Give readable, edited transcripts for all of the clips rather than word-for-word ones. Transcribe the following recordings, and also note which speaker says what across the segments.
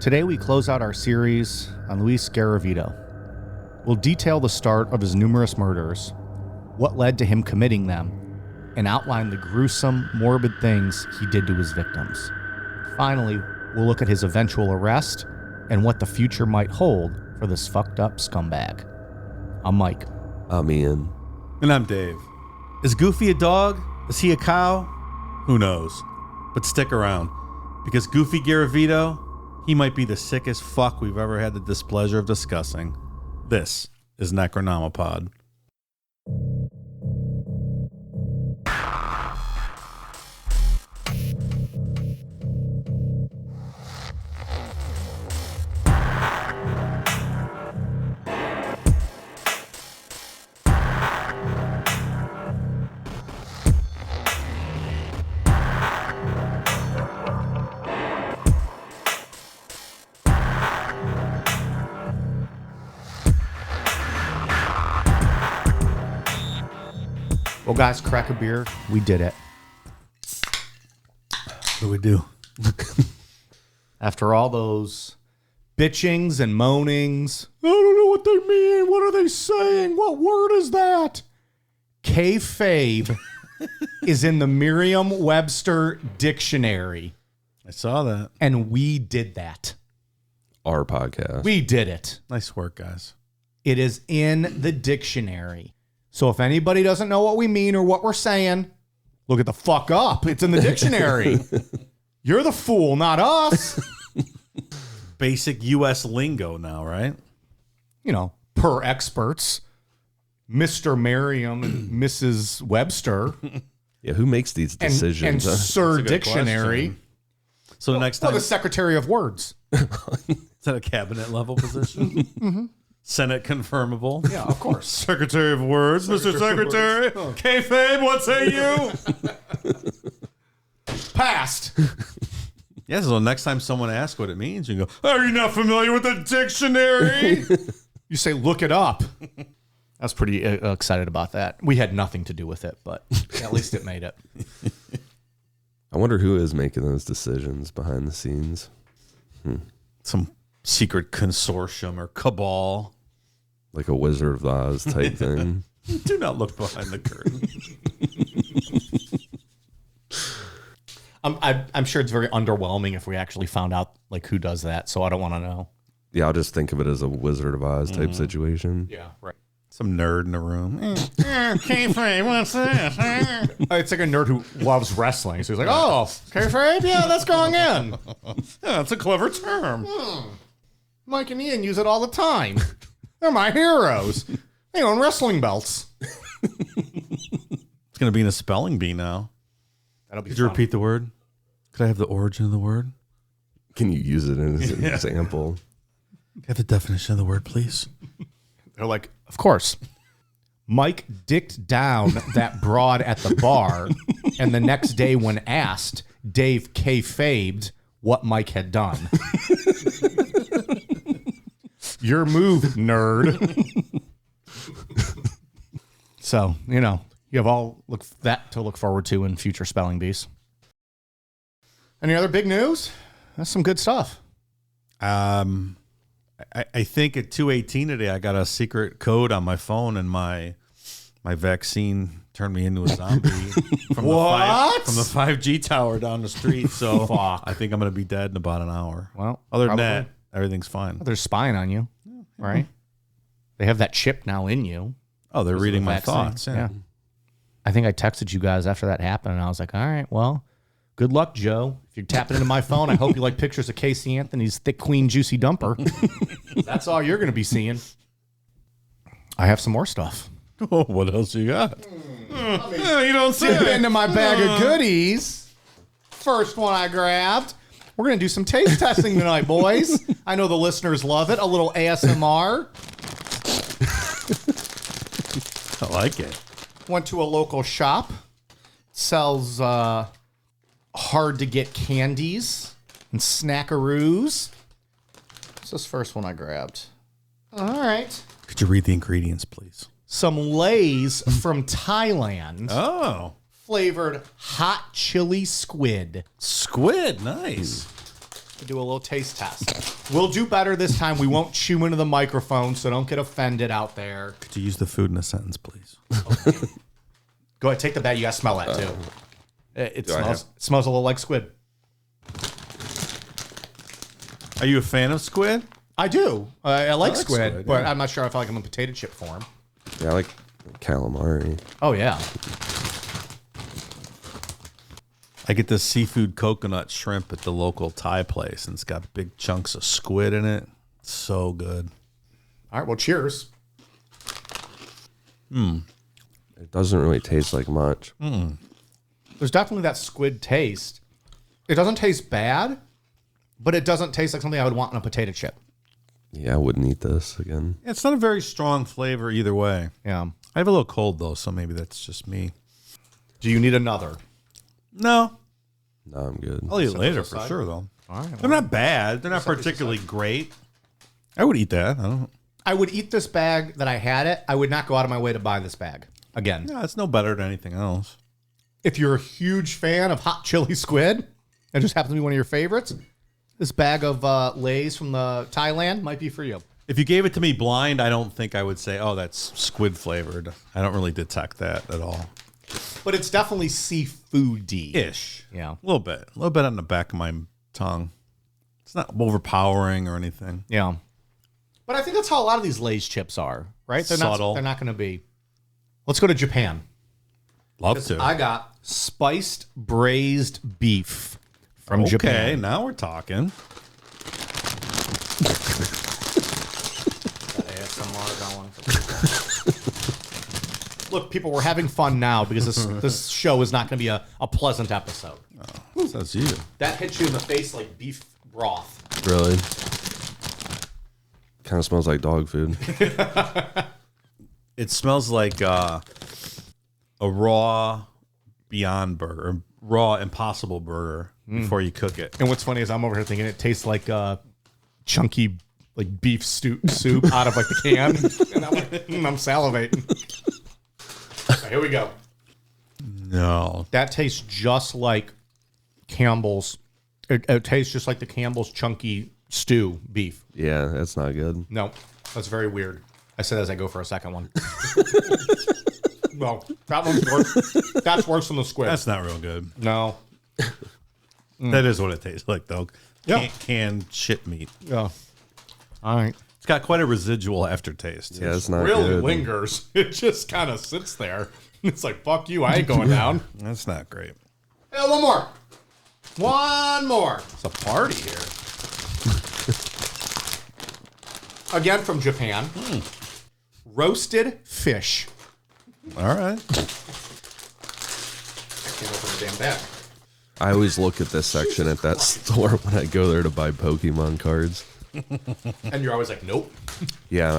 Speaker 1: Today we close out our series on Luis Garavito. We'll detail the start of his numerous murders, what led to him committing them, and outline the gruesome, morbid things he did to his victims. Finally, we'll look at his eventual arrest and what the future might hold for this fucked up scumbag. I'm Mike.
Speaker 2: I'm Ian.
Speaker 3: And I'm Dave. Is Goofy a dog? Is he a cow? Who knows? But stick around, because Goofy Garavito, he might be the sickest fuck we've ever had the displeasure of discussing. This is Necronomipod.
Speaker 1: Well, guys, crack a beer. We did it.
Speaker 3: What do we do?
Speaker 1: After all those bitchings and moanings, I don't know what they mean. What are they saying? What word is that? Kayfabe is in the Merriam-Webster dictionary.
Speaker 3: I saw that.
Speaker 1: And we did that.
Speaker 2: Our podcast.
Speaker 1: We did it.
Speaker 3: Nice work, guys.
Speaker 1: It is in the dictionary. So if anybody doesn't know what we mean or what we're saying, look it the fuck up. It's in the dictionary. You're the fool, not us.
Speaker 3: Basic U.S. lingo now, right?
Speaker 1: You know, per experts, Mr. Merriam and Mrs. Webster.
Speaker 2: Yeah, who makes these decisions?
Speaker 1: And Sir Dictionary.
Speaker 3: Question. So next time,
Speaker 1: the Secretary of Words.
Speaker 3: is that a cabinet level position?
Speaker 1: Mm-hmm.
Speaker 3: Senate confirmable.
Speaker 1: Yeah, of course.
Speaker 3: Secretary of Words, Mr. Secretary. Kayfabe, what say you?
Speaker 1: Passed.
Speaker 3: Yeah, so next time someone asks what it means, you go, are you not familiar with the dictionary?
Speaker 1: You say, look it up. I was pretty excited about that. We had nothing to do with it, but at least it made it.
Speaker 2: I wonder who is making those decisions behind the scenes.
Speaker 3: Some secret consortium or cabal.
Speaker 2: Like a Wizard of Oz type thing.
Speaker 3: Do not look behind the curtain.
Speaker 1: I'm sure it's very underwhelming if we actually found out like who does that, so I don't want to know.
Speaker 2: Yeah, I'll just think of it as a Wizard of Oz type situation.
Speaker 1: Yeah, right.
Speaker 3: Some nerd in the room. Kayfabe, what's this?
Speaker 1: It's like a nerd who loves wrestling. So he's like, oh, kayfabe? Yeah, that's going in.
Speaker 3: Yeah, that's a clever term.
Speaker 1: Mike and Ian use it all the time. They're my heroes. They own wrestling belts.
Speaker 3: It's going to be in a spelling bee now.
Speaker 1: That'll be
Speaker 3: Could you
Speaker 1: fun.
Speaker 3: repeat the word? Could I have the origin of the word?
Speaker 2: Can you use it as an example?
Speaker 3: Could I have the definition of the word, please?
Speaker 1: They're like, of course. Mike dicked down that broad at the bar, and the next day when asked, Dave kayfabed what Mike had done. Your move, nerd. So, you know, you have all that to look forward to in future spelling bees. Any other big news? That's some good stuff.
Speaker 3: I think at 2:18 today, I got a secret code on my phone, and my vaccine turned me into a zombie from the 5G tower down the street. So
Speaker 1: Fuck.
Speaker 3: I think I'm going to be dead in about an hour.
Speaker 1: Well,
Speaker 3: Other than
Speaker 1: probably.
Speaker 3: that, everything's fine.
Speaker 1: They're spying on you, right? They have that chip now in you.
Speaker 3: Oh, they're
Speaker 1: Because of
Speaker 3: reading
Speaker 1: the
Speaker 3: my
Speaker 1: vaccine.
Speaker 3: thoughts. Yeah.
Speaker 1: I think I texted you guys after that happened, and I was like, all right, well, good luck, Joe. If you're tapping into my phone, I hope you like pictures of Casey Anthony's thick queen juicy dumper. That's all you're going to be seeing. I have some more stuff.
Speaker 3: Oh, what else you got? You don't see
Speaker 1: Dip
Speaker 3: it.
Speaker 1: into my bag of goodies. First one I grabbed. We're going to do some taste testing tonight, boys. I know the listeners love it. A little ASMR.
Speaker 3: I like it.
Speaker 1: Went to a local shop. Sells hard to get candies and snackaroos. What's this first one I grabbed? All right.
Speaker 3: Could you read the ingredients, please?
Speaker 1: Some Lay's from Thailand.
Speaker 3: Oh,
Speaker 1: Flavored hot chili squid.
Speaker 3: squid. Nice.
Speaker 1: to do a little taste test. We'll do better this time. We won't chew into the microphone, so don't get offended out there.
Speaker 3: Could you use the food in a sentence, please?
Speaker 1: Okay. Go ahead, take the bag. You gotta smell that too. It smells a little like squid.
Speaker 3: Are you a fan of squid?
Speaker 1: I do. I like squid,
Speaker 3: squid,
Speaker 1: but
Speaker 3: yeah.
Speaker 1: I'm not sure if I like them in potato chip form.
Speaker 2: Yeah, I like calamari.
Speaker 1: Oh yeah.
Speaker 3: I get this seafood coconut shrimp at the local Thai place, and it's got big chunks of squid in it. It's so good.
Speaker 1: All right. Well, cheers.
Speaker 2: It doesn't really taste like much.
Speaker 1: There's definitely that squid taste. It doesn't taste bad, but it doesn't taste like something I would want in a potato chip.
Speaker 2: Yeah, I wouldn't eat this again.
Speaker 3: It's not a very strong flavor either way.
Speaker 1: Yeah.
Speaker 3: I have a little cold, though, so maybe that's just me.
Speaker 1: Do you need another?
Speaker 3: No.
Speaker 2: No, I'm good.
Speaker 3: I'll eat it later
Speaker 1: aside.
Speaker 3: for sure, though.
Speaker 1: All right.
Speaker 3: They're not bad. They're not particularly great. I would eat that.
Speaker 1: I would eat this bag that I had it. I would not go out of my way to buy this bag again.
Speaker 3: Yeah, it's no better than anything else.
Speaker 1: If you're a huge fan of hot chili squid, and just happens to be one of your favorites, this bag of Lay's from the Thailand might be for you.
Speaker 3: If you gave it to me blind, I don't think I would say, oh, that's squid flavored. I don't really detect that at all.
Speaker 1: But it's definitely seafoody.
Speaker 3: Ish.
Speaker 1: Yeah.
Speaker 3: A little bit. A little bit on the back of my tongue. It's not overpowering or anything.
Speaker 1: Yeah. But I think that's how a lot of these Lay's chips are, right? They're
Speaker 3: Subtle.
Speaker 1: They're not going to be. Let's go to Japan.
Speaker 3: Love to.
Speaker 1: I got spiced braised beef from
Speaker 3: Okay,
Speaker 1: Japan.
Speaker 3: now we're talking.
Speaker 1: Look, people, we're having fun now because this show is not going to be a pleasant episode.
Speaker 3: Oh, that's you.
Speaker 1: That hits you in the face like beef broth.
Speaker 2: Really? Kind of smells like dog food.
Speaker 3: It smells like a raw Beyond Burger, raw Impossible Burger before you cook it.
Speaker 1: And what's funny is I'm over here thinking it tastes like chunky like beef soup out of like the can. And I'm like, I'm salivating. Right, here we go.
Speaker 3: No.
Speaker 1: That tastes just like Campbell's. It tastes just like the Campbell's chunky stew beef.
Speaker 2: Yeah, that's not good.
Speaker 1: No, that's very weird. I said as I go for a second one. No, that one's worse. That's worse than the squid.
Speaker 3: That's not real good.
Speaker 1: No.
Speaker 3: That is what it tastes like, though.
Speaker 1: Yeah.
Speaker 3: Canned shit meat.
Speaker 1: Yeah. All right.
Speaker 3: It's got quite a residual aftertaste.
Speaker 2: Yeah, it's not
Speaker 1: Really
Speaker 2: good.
Speaker 1: lingers. It just kind of sits there. It's like, fuck you, I ain't going down.
Speaker 3: That's not great.
Speaker 1: Hey, one more. One more.
Speaker 3: It's a party here.
Speaker 1: Again from Japan. Roasted fish.
Speaker 3: All right.
Speaker 1: I can't open the damn bag.
Speaker 2: I always look at this section at that store when I go there to buy Pokemon cards.
Speaker 1: And you're always like, nope.
Speaker 2: Yeah,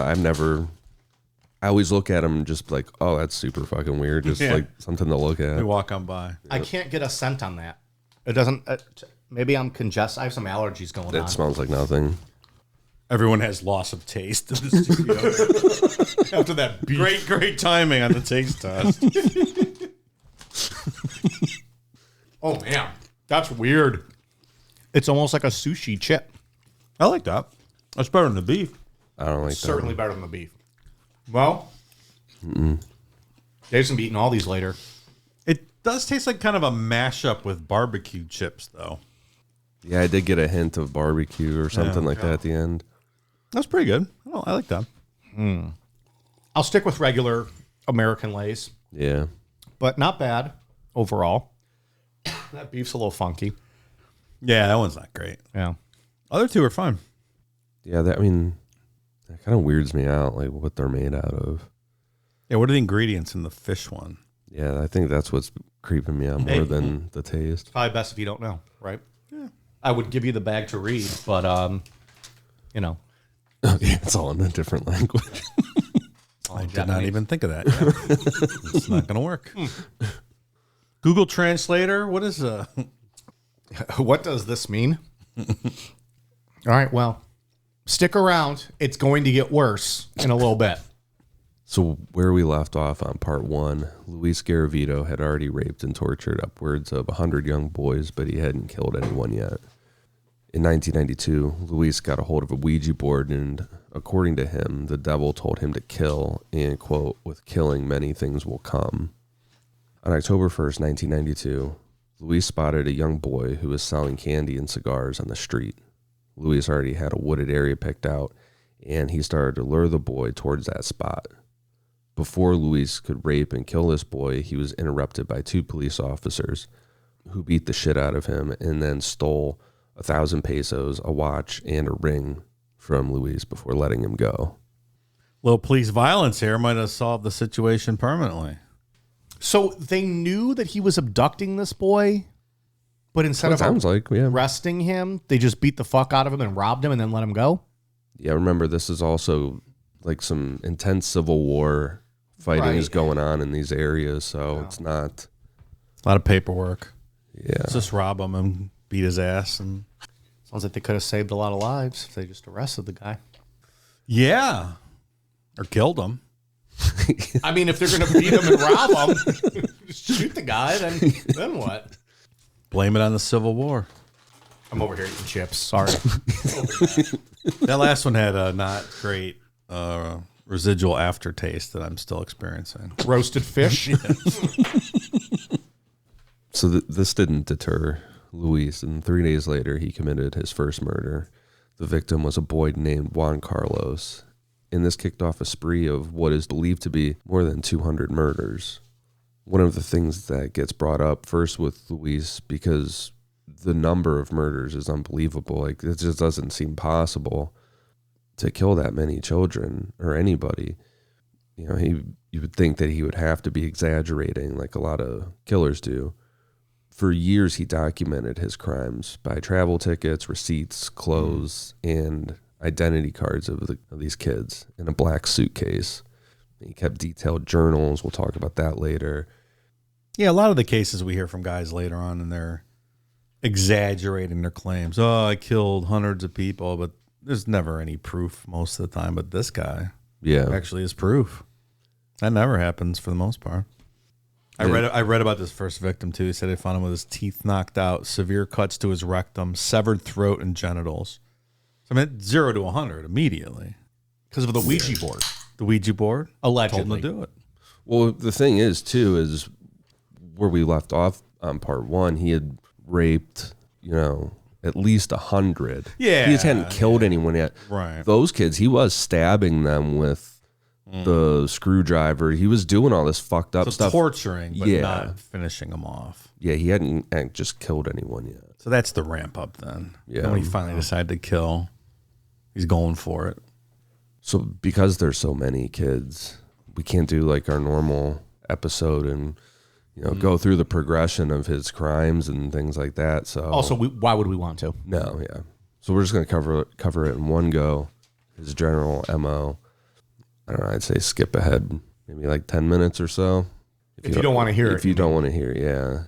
Speaker 2: I always look at them and just be like, oh, that's super fucking weird. Just
Speaker 3: Yeah.
Speaker 2: like something to look
Speaker 3: We
Speaker 2: at.
Speaker 3: walk on by.
Speaker 1: I can't get a scent on that. It doesn't. Maybe I'm congested. I have some allergies going
Speaker 2: It
Speaker 1: on.
Speaker 2: smells like nothing.
Speaker 3: Everyone has loss of taste in the studio.
Speaker 1: After that beef.
Speaker 3: Great timing on the taste test.
Speaker 1: Oh, man. That's weird. It's almost like a sushi chip.
Speaker 3: I like that. That's better than the beef.
Speaker 2: I don't like
Speaker 1: Certainly better than the beef. Well, Dave's going to be eating all these later.
Speaker 3: It does taste like kind of a mashup with barbecue chips, though.
Speaker 2: that. Yeah, I did get a hint of barbecue or something like that at the end.
Speaker 3: That's pretty good. Oh, I like that.
Speaker 1: I'll stick with regular American Lay's,
Speaker 2: Yeah.
Speaker 1: but not bad overall. That beef's a little funky.
Speaker 3: Yeah, that one's not great.
Speaker 1: Yeah.
Speaker 3: Other two are fine.
Speaker 2: Yeah, that kind of weirds me out, like what they're made out of.
Speaker 3: Yeah, what are the ingredients in the fish one?
Speaker 2: Yeah, I think that's what's creeping me out more than the taste.
Speaker 1: Probably best if you don't know, right? Yeah. I would give you the bag to read, but, you know.
Speaker 2: It's all in a different language.
Speaker 3: I did not even think of that. Yeah. It's not going to work. Google Translator, what is
Speaker 1: What does this mean? All right, well, stick around. It's going to get worse in a little bit.
Speaker 2: So where we left off on part 1, Luis Garavito had already raped and tortured upwards of 100 young boys, but he hadn't killed anyone yet. In 1992, Luis got a hold of a Ouija board, and according to him, the devil told him to kill, and, quote, with killing, many things will come. On October 1st, 1992, Luis spotted a young boy who was selling candy and cigars on the street. Luis already had a wooded area picked out, and he started to lure the boy towards that spot. Before Luis could rape and kill this boy, he was interrupted by 2 police officers who beat the shit out of him and then stole 1,000 pesos, a watch, and a ring from Luis before letting him go.
Speaker 3: Little police violence here might have solved the situation permanently.
Speaker 1: So they knew that he was abducting this boy, but instead of arresting him, they just beat the fuck out of him and robbed him and then let him go?
Speaker 2: Yeah, remember, this is also like some intense civil war fighting is going on in these areas, so it's not...
Speaker 3: A lot of paperwork.
Speaker 2: Yeah.
Speaker 3: Let's just rob him and beat his ass. And
Speaker 1: sounds like they could have saved a lot of lives if they just arrested the guy.
Speaker 3: Yeah. Or killed him.
Speaker 1: I mean, if they're going to beat him and rob him, just shoot the guy, then what?
Speaker 3: Blame it on the Civil War.
Speaker 1: I'm over here eating chips. Sorry.
Speaker 3: That last one had a not great residual aftertaste that I'm still experiencing.
Speaker 1: Roasted fish.
Speaker 2: So this didn't deter Luis, and 3 days later, he committed his first murder. The victim was a boy named Juan Carlos, and this kicked off a spree of what is believed to be more than 200 murders. One of the things that gets brought up first with Luis, because the number of murders is unbelievable. Like, it just doesn't seem possible to kill that many children or anybody. You know, you would think that he would have to be exaggerating like a lot of killers do. For years, he documented his crimes by travel tickets, receipts, clothes, and identity cards of these kids in a black suitcase. He kept detailed journals. We'll talk about that later.
Speaker 3: Yeah, a lot of the cases we hear from guys later on, and they're exaggerating their claims. Oh, I killed hundreds of people, but there's never any proof most of the time. But this guy actually is proof. That never happens for the most part. I read about this first victim, too. He said they found him with his teeth knocked out, severe cuts to his rectum, severed throat, and genitals. So, I mean, 0 to 100 immediately.
Speaker 1: Because of the Ouija board.
Speaker 3: The Ouija board?
Speaker 1: Allegedly.
Speaker 3: Told him to do it.
Speaker 2: Well, the thing is, too, is where we left off on part 1, he had raped, at least 100.
Speaker 3: Yeah.
Speaker 2: He just hadn't killed anyone yet.
Speaker 3: Right.
Speaker 2: Those kids, he was stabbing them with the screwdriver. He was doing all this fucked up stuff.
Speaker 3: Torturing, but not finishing them off.
Speaker 2: Yeah, he hadn't just killed anyone yet.
Speaker 3: So that's the ramp up then.
Speaker 2: Yeah.
Speaker 3: And when he finally decided to kill, he's going for it.
Speaker 2: So because there's so many kids, we can't do like our normal episode and go through the progression of his crimes and things like that. So
Speaker 1: also, why would we want to?
Speaker 2: No, yeah. So we're just going to cover it in one go. His general MO. I don't know, I'd say skip ahead maybe like 10 minutes or so.
Speaker 1: If you don't want to hear it.
Speaker 2: If you don't want to hear it, yeah.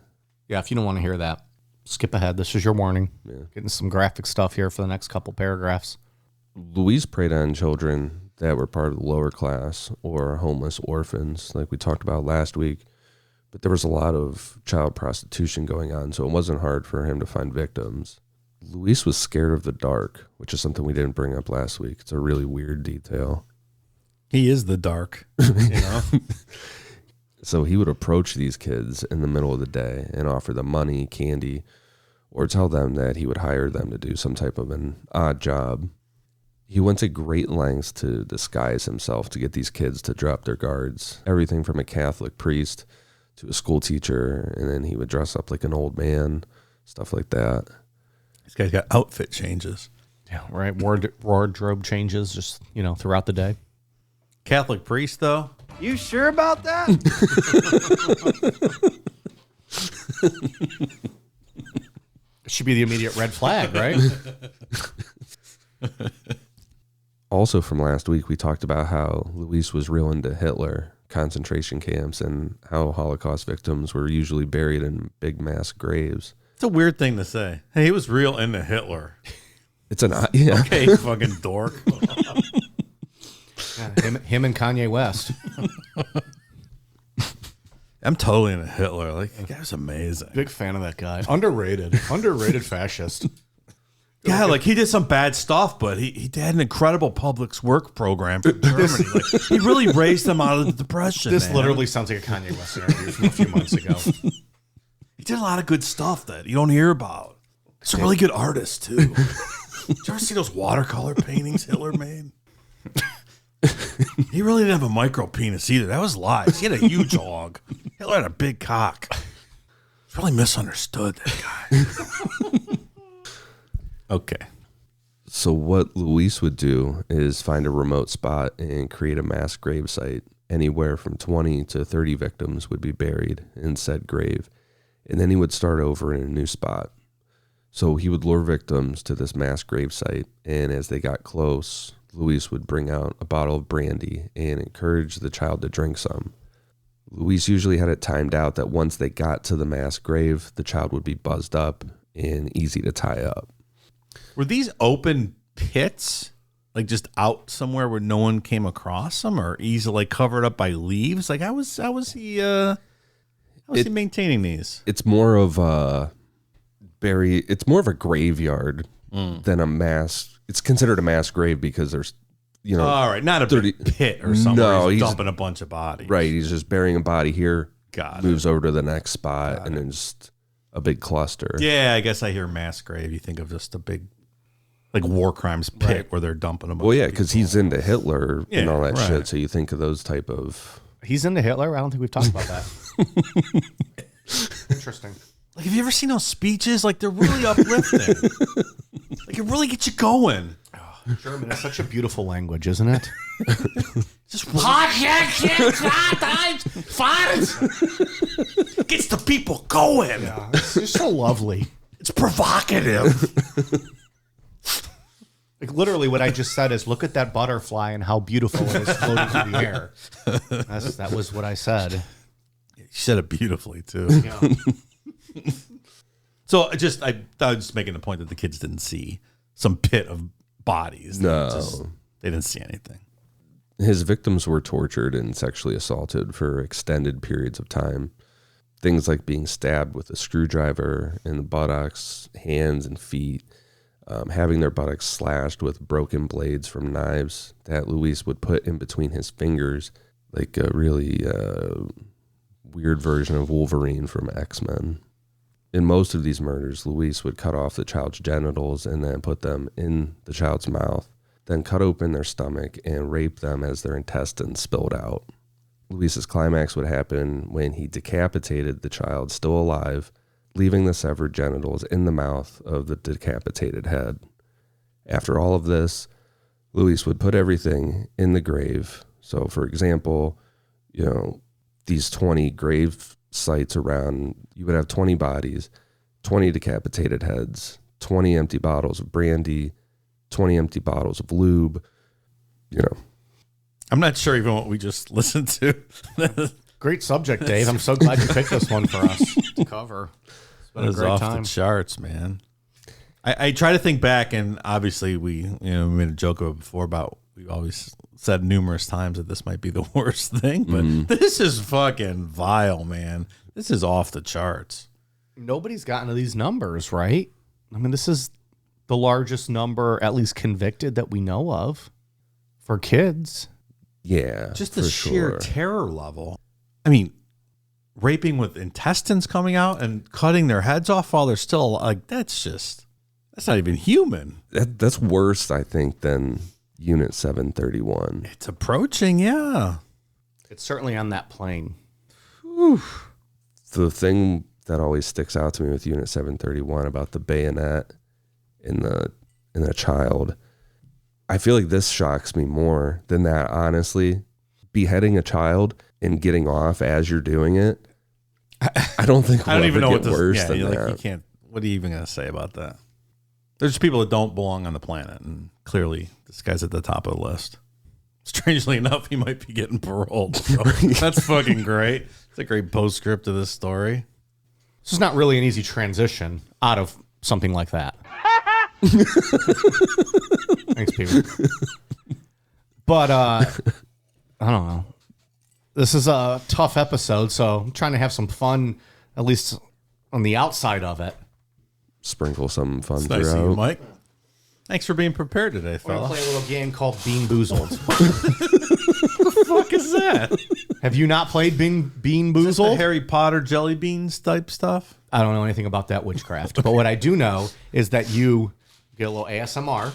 Speaker 1: Yeah, if you don't want to hear that, skip ahead. This is your warning.
Speaker 2: Yeah.
Speaker 1: Getting some graphic stuff here for the next couple paragraphs.
Speaker 2: Luis preyed on children that were part of the lower class or homeless orphans, like we talked about last week. But there was a lot of child prostitution going on, so it wasn't hard for him to find victims. Luis was scared of the dark, which is something we didn't bring up last week. It's a really weird detail.
Speaker 3: He is the dark,
Speaker 2: So he would approach these kids in the middle of the day and offer them money, candy, or tell them that he would hire them to do some type of an odd job. He went to great lengths to disguise himself to get these kids to drop their guards. Everything from a Catholic priest to a school teacher, and then he would dress up like an old man, stuff like that.
Speaker 3: This guy's got outfit changes.
Speaker 1: Yeah, right. Wardrobe changes just, throughout the day.
Speaker 3: Catholic priest, though?
Speaker 4: You sure about that?
Speaker 1: It should be the immediate red flag, right?
Speaker 2: Also from last week, we talked about how Luis was real into Hitler, concentration camps, and how Holocaust victims were usually buried in big mass graves.
Speaker 3: It's a weird thing to say. Hey, he was real into Hitler.
Speaker 2: It's an yeah.
Speaker 3: Okay, fucking dork.
Speaker 1: Yeah, him and Kanye West.
Speaker 3: I'm totally into Hitler. Like, that guy's amazing.
Speaker 1: Big fan of that guy. Underrated. Underrated fascist.
Speaker 3: Yeah, like he did some bad stuff, but he had an incredible public work program for Germany. Like, he really raised them out of the depression.
Speaker 1: This
Speaker 3: man.
Speaker 1: literally sounds like a Kanye West interview from a few months ago.
Speaker 3: He did a lot of good stuff that you don't hear about. He's a really good artist too. Did you ever see those watercolor paintings Hitler made? He really didn't have a micro penis either. That was lies. He had a huge hog. Hitler had a big cock. It's really misunderstood, that guy. Okay.
Speaker 2: So what Luis would do is find a remote spot and create a mass grave site. Anywhere from 20 to 30 victims would be buried in said grave. And then he would start over in a new spot. So he would lure victims to this mass grave site. And as they got close, Luis would bring out a bottle of brandy and encourage the child to drink some. Luis usually had it timed out that once they got to the mass grave, the child would be buzzed up and easy to tie up.
Speaker 3: Were these open pits, like just out somewhere where no one came across them, or easily like covered up by leaves? Like how was he maintaining these?
Speaker 2: It's more of a it's more of a graveyard than a mass. It's considered a mass grave because there's,
Speaker 3: all right, not a 30, big pit or something.
Speaker 2: No,
Speaker 3: he's dumping a bunch of bodies.
Speaker 2: Right, he's just burying a body here. Moves over to the next spot, and then just a big cluster.
Speaker 3: Yeah, I guess I hear mass grave. You think of just a big, like war crimes pit where they're dumping a bunch.
Speaker 2: Well, yeah, because he's into Hitler and all that
Speaker 3: right.
Speaker 2: shit. So you think of those type of.
Speaker 1: He's into Hitler? I don't think we've talked about that. Interesting.
Speaker 3: Like, have you ever seen those speeches? Like, they're really uplifting. Like, it really gets you going.
Speaker 1: German is such a beautiful language, isn't it?
Speaker 3: Just gets the people going.
Speaker 1: Yeah, it's just so lovely.
Speaker 3: It's provocative.
Speaker 1: Like literally what I just said is look at that butterfly and how beautiful it is floating through the air. That was what I said.
Speaker 3: You said it beautifully, too.
Speaker 1: Yeah.
Speaker 3: So I was just making the point that the kids didn't see some pit of bodies.
Speaker 2: No.
Speaker 3: They didn't see anything.
Speaker 2: His victims were tortured and sexually assaulted for extended periods of time. Things like being stabbed with a screwdriver in the buttocks, hands, and feet, having their buttocks slashed with broken blades from knives that Luis would put in between his fingers, like a really weird version of Wolverine from X-Men. In most of these murders, Luis would cut off the child's genitals and then put them in the child's mouth, then cut open their stomach and rape them as their intestines spilled out. Luis's climax would happen when he decapitated the child still alive, leaving the severed genitals in the mouth of the decapitated head. After all of this, Luis would put everything in the grave. So, for example, these 20 grave sites around, you would have 20 bodies, 20 decapitated heads, 20 empty bottles of brandy, 20 empty bottles of lube,
Speaker 3: I'm not sure even what we just listened to.
Speaker 1: Great subject, Dave. I'm so glad you picked this one for us to cover. It's been
Speaker 3: It
Speaker 1: a
Speaker 3: was
Speaker 1: great
Speaker 3: off
Speaker 1: time.
Speaker 3: the charts, man. I try to think back, and obviously we made a joke of it before about we've always said numerous times that this might be the worst thing, but this is fucking vile, man. This is off the charts.
Speaker 1: Nobody's gotten to these numbers, right? I mean, this is the largest number, at least convicted, that we know of for kids.
Speaker 2: Yeah,
Speaker 3: Just the
Speaker 2: for
Speaker 3: sheer
Speaker 2: sure.
Speaker 3: terror level. I mean, raping with intestines coming out and cutting their heads off while they're still like, that's not even human.
Speaker 2: That's worse, I think, than Unit 731.
Speaker 3: It's approaching, yeah.
Speaker 1: It's certainly on that plane.
Speaker 3: Whew.
Speaker 2: The thing that always sticks out to me with Unit 731 about the bayonet in the child, I feel like this shocks me more than that, honestly. Beheading a child and getting off as you're doing it, I don't think
Speaker 3: I don't even know what this
Speaker 2: worse
Speaker 3: yeah,
Speaker 2: than
Speaker 3: you're
Speaker 2: that.
Speaker 3: like, you can't. What are you even going to say about that? There's people that don't belong on the planet, and clearly this guy's at the top of the list. Strangely enough, he might be getting paroled. So that's fucking great. It's a great postscript to this story.
Speaker 1: This is not really an easy transition out of something like that. Thanks, Peter. But I don't know. This is a tough episode, so I'm trying to have some fun, at least on the outside of it.
Speaker 2: Sprinkle some fun
Speaker 3: It's nice of you,
Speaker 2: throughout.
Speaker 3: Mike. Thanks for being prepared today,
Speaker 1: We're going
Speaker 3: fella.
Speaker 1: to play a little game called Bean Boozled.
Speaker 3: What the fuck is that?
Speaker 1: Have you not played Bean
Speaker 3: The
Speaker 1: Boozled?
Speaker 3: Harry Potter jelly beans type stuff?
Speaker 1: I don't know anything about that witchcraft. But what I do know is that you get a little ASMR.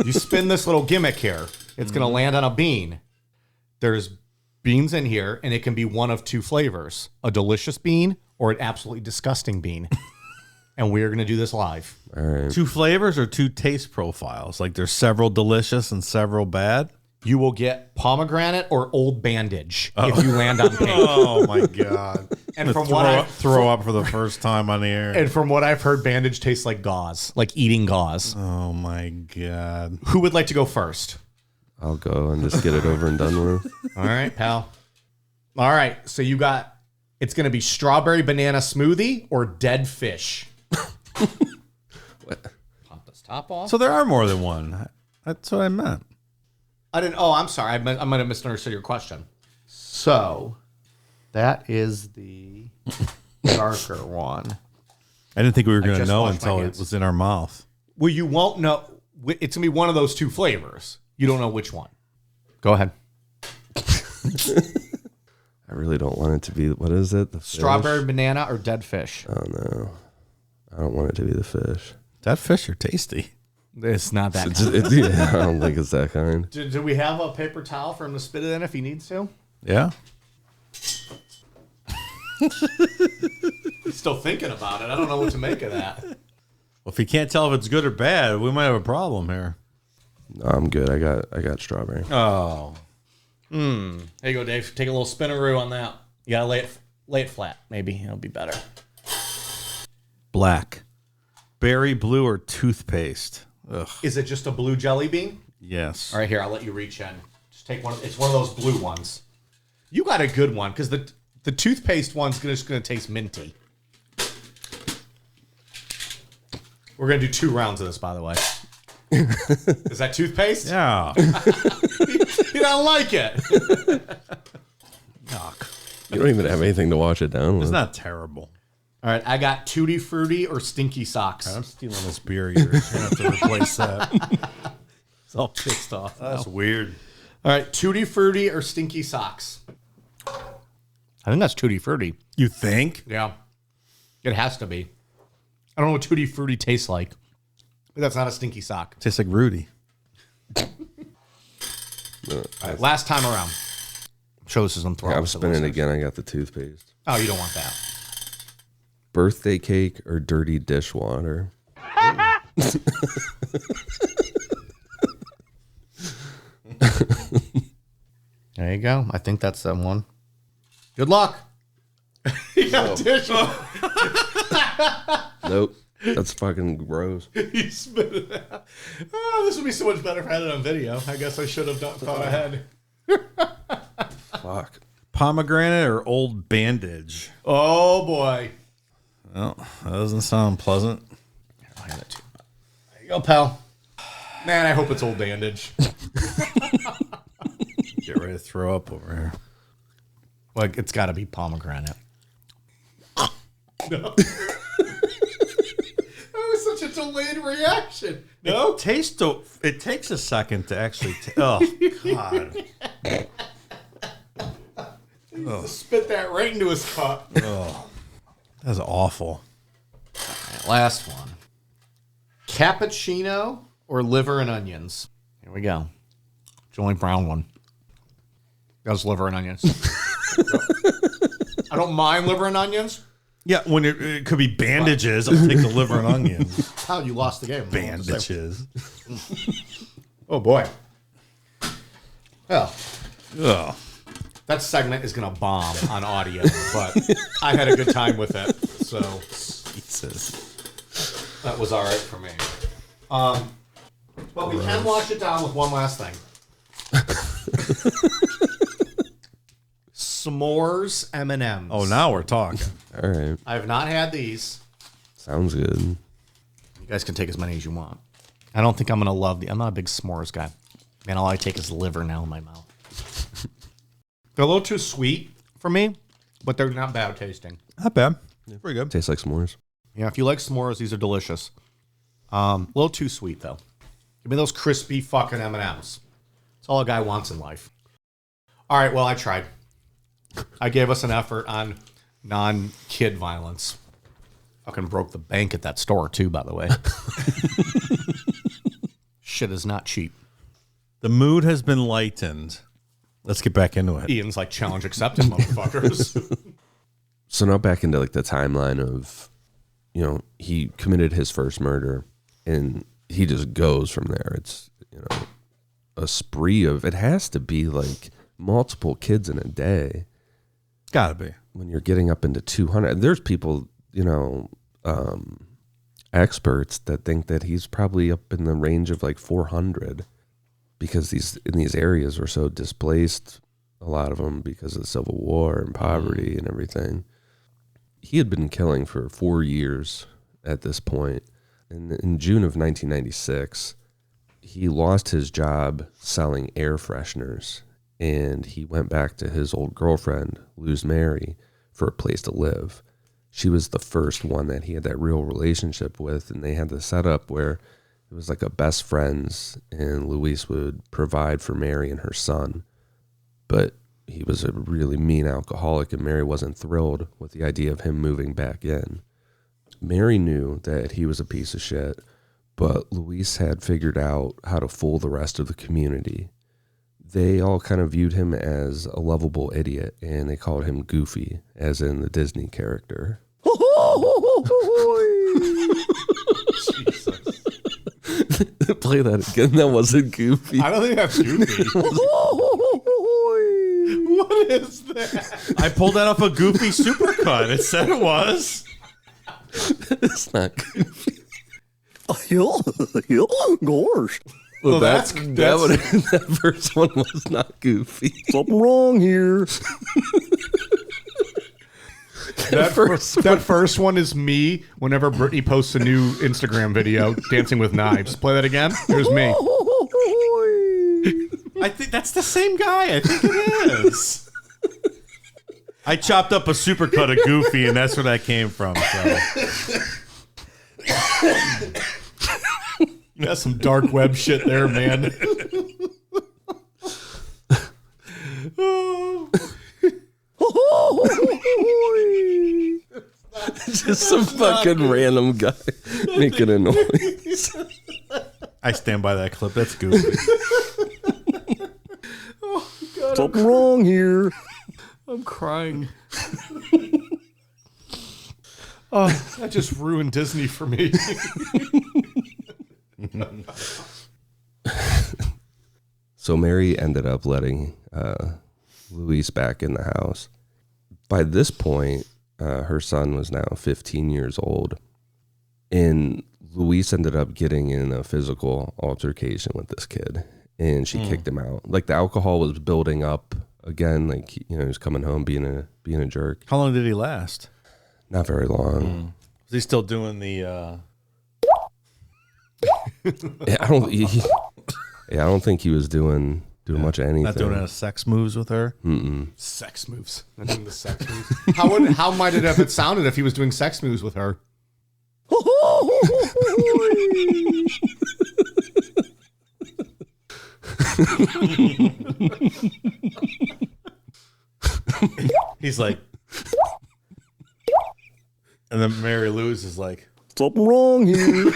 Speaker 1: You spin this little gimmick here. It's going to land on a bean. There's beans in here, and it can be one of two flavors. A delicious bean or an absolutely disgusting bean. And we're going to do this live.
Speaker 2: All right.
Speaker 3: 2 flavors or 2 taste profiles? Like there's several delicious and several bad?
Speaker 1: You will get pomegranate or old bandage if you land on pink.
Speaker 3: Oh, my God.
Speaker 1: And from what I
Speaker 3: throw up for the first time on the air.
Speaker 1: and from what I've heard, bandage tastes like gauze, like eating gauze.
Speaker 3: Oh, my God.
Speaker 1: Who would like to go first?
Speaker 2: I'll go and just get it over and done with.
Speaker 1: All right, pal. All right, so you got, it's going to be strawberry banana smoothie or dead fish. Pop this top off.
Speaker 3: So there are more than one. That's what I meant.
Speaker 1: I'm sorry. I might have misunderstood your question. So that is the darker one.
Speaker 3: I didn't think we were going to
Speaker 1: just
Speaker 3: know
Speaker 1: washed my
Speaker 3: until it
Speaker 1: hands.
Speaker 3: was in our mouth.
Speaker 1: Well, you won't know. It's going to be one of those two flavors. You don't know which one. Go ahead.
Speaker 2: I really don't want it to be, what is it? The fish?
Speaker 1: Strawberry banana or dead fish?
Speaker 2: Oh, no. I don't want it to be the fish.
Speaker 3: That fish are tasty.
Speaker 1: It's not that.
Speaker 2: Yeah, I don't think it's that kind.
Speaker 1: Do we have a paper towel for him to spit it in if he needs to?
Speaker 3: Yeah.
Speaker 1: He's still thinking about it. I don't know what to make of that.
Speaker 3: Well, if you can't tell if it's good or bad, we might have a problem here.
Speaker 2: No, I'm good. I got strawberry.
Speaker 3: Oh.
Speaker 1: There you go, Dave. Take a little spinneroo on that. You gotta lay it flat. Maybe it'll be better.
Speaker 3: Black. Berry blue or toothpaste? Ugh.
Speaker 1: Is it just a blue jelly bean?
Speaker 3: Yes.
Speaker 1: All right, here, I'll let you reach in. Just take one. It's one of those blue ones. You got a good one because the toothpaste one's just gonna taste minty. We're gonna do 2 rounds of this, by the way. Is that toothpaste?
Speaker 3: Yeah.
Speaker 1: You don't like it.
Speaker 3: Yuck.
Speaker 2: You don't even have anything to wash it down with.
Speaker 3: It's not terrible.
Speaker 1: All right, I got Tutti Frutti or Stinky Socks.
Speaker 3: I'm stealing this beer of yours. You're going to have to replace that.
Speaker 1: It's all pissed off.
Speaker 3: That's weird.
Speaker 1: All right, Tutti Frutti or Stinky Socks. I think that's Tutti Frutti.
Speaker 3: You think?
Speaker 1: Yeah, it has to be. I don't know what Tutti Frutti tastes like, but that's not a stinky sock.
Speaker 3: Tastes like Rudy.
Speaker 1: All right, last time around. I'm sure this is on throw.
Speaker 2: I'm spinning again. I got the toothpaste.
Speaker 1: Oh, you don't want that.
Speaker 2: Birthday cake or dirty dishwater?
Speaker 1: There you go. I think that's the one. Good luck. You got dishwater.
Speaker 2: Nope. That's fucking gross.
Speaker 1: You spit it out. Oh, this would be so much better if I had it on video. I guess I should have thought ahead.
Speaker 2: Fuck.
Speaker 3: Pomegranate or old bandage?
Speaker 1: Oh, boy.
Speaker 3: Well, that doesn't sound pleasant.
Speaker 1: I'll hand it to you. There you go, pal. Man, I hope it's old bandage.
Speaker 3: Get ready to throw up over here.
Speaker 1: Like, it's got to be pomegranate. No. That was such a delayed reaction. No?
Speaker 3: It takes a second to actually... oh, God.
Speaker 1: Spit that right into his cup.
Speaker 3: Oh, that's awful.
Speaker 1: Right, last one. Cappuccino or liver and onions? Here we go. It's the only brown one. That's liver and onions. I don't mind liver and onions.
Speaker 3: Yeah, when it could be bandages, I'll take the liver and onions.
Speaker 1: How you lost the game.
Speaker 3: Bandages.
Speaker 1: Oh, boy. Well,
Speaker 3: Ugh.
Speaker 1: that segment is going to bomb on audio, but I had a good time with it, so
Speaker 3: Jesus.
Speaker 1: that was all right for me. But we can wash it down with one last thing. S'mores M&Ms.
Speaker 3: Oh, now we're talking.
Speaker 2: All right.
Speaker 1: I have not had these.
Speaker 2: Sounds good.
Speaker 1: You guys can take as many as you want. I don't think I'm going to love the... I'm not a big s'mores guy. Man, all I take is liver now in my mouth. They're a little too sweet for me, but they're not bad tasting.
Speaker 3: Not bad. Pretty good.
Speaker 2: Tastes like s'mores.
Speaker 1: Yeah, if you like s'mores, these are delicious. A little too sweet, though. Give me those crispy fucking M&Ms. That's all a guy wants in life. All right, well, I tried. I gave us an effort on non-kid violence. Fucking broke the bank at that store, too, by the way. Shit is not cheap.
Speaker 3: The mood has been lightened. Let's get back into it.
Speaker 1: Ian's like, challenge accepted, motherfuckers.
Speaker 2: So now back into like the timeline of, he committed his first murder and he just goes from there. It's, a spree of, it has to be like multiple kids in a day.
Speaker 3: Gotta be.
Speaker 2: When you're getting up into 200, there's people, experts that think that he's probably up in the range of like 400 because these areas were so displaced, a lot of them because of the Civil War and poverty and everything. He had been killing for 4 years at this point. And in June of 1996, he lost his job selling air fresheners, and he went back to his old girlfriend, Luz Mary, for a place to live. She was the first one that he had that real relationship with, and they had the setup where it was like a best friends, and Luis would provide for Mary and her son. But he was a really mean alcoholic, and Mary wasn't thrilled with the idea of him moving back in. Mary knew that he was a piece of shit, but Luis had figured out how to fool the rest of the community. They all kind of viewed him as a lovable idiot, and they called him Goofy, as in the Disney character.
Speaker 1: Jesus.
Speaker 2: Play that again. That wasn't Goofy.
Speaker 1: I don't think that's Goofy. What is that?
Speaker 3: I pulled that off a Goofy supercut. It said it was.
Speaker 2: It's not Goofy.
Speaker 4: Gosh.
Speaker 2: Well, that first one was not Goofy.
Speaker 4: Something wrong here.
Speaker 1: That first one is me whenever Brittany posts a new Instagram video dancing with knives. Play that again. There's me.
Speaker 3: I think that's the same guy. I think it is. I chopped up a supercut of Goofy, and that's where that came from. So.
Speaker 1: You got some dark web shit there, man.
Speaker 2: Just some fucking random guy making a noise.
Speaker 3: I stand by that clip. That's Goofy.
Speaker 1: Oh, God,
Speaker 4: Something wrong here.
Speaker 1: I'm crying. Oh, that just ruined Disney for me.
Speaker 2: So Mary ended up letting Luis back in the house. By this point, her son was now 15 years old, and Luis ended up getting in a physical altercation with this kid, and she kicked him out. Like the alcohol was building up again. Like he was coming home being a jerk.
Speaker 3: How long did he last?
Speaker 2: Not very long.
Speaker 3: Was he still doing the?
Speaker 2: Yeah, I don't think he was doing much of anything.
Speaker 3: Not doing any sex moves with her.
Speaker 1: Sex moves. Not doing the sex moves. How might it have sounded if he was doing sex moves with her?
Speaker 3: He's like, and then Mary Lou's is like,
Speaker 4: Something wrong here.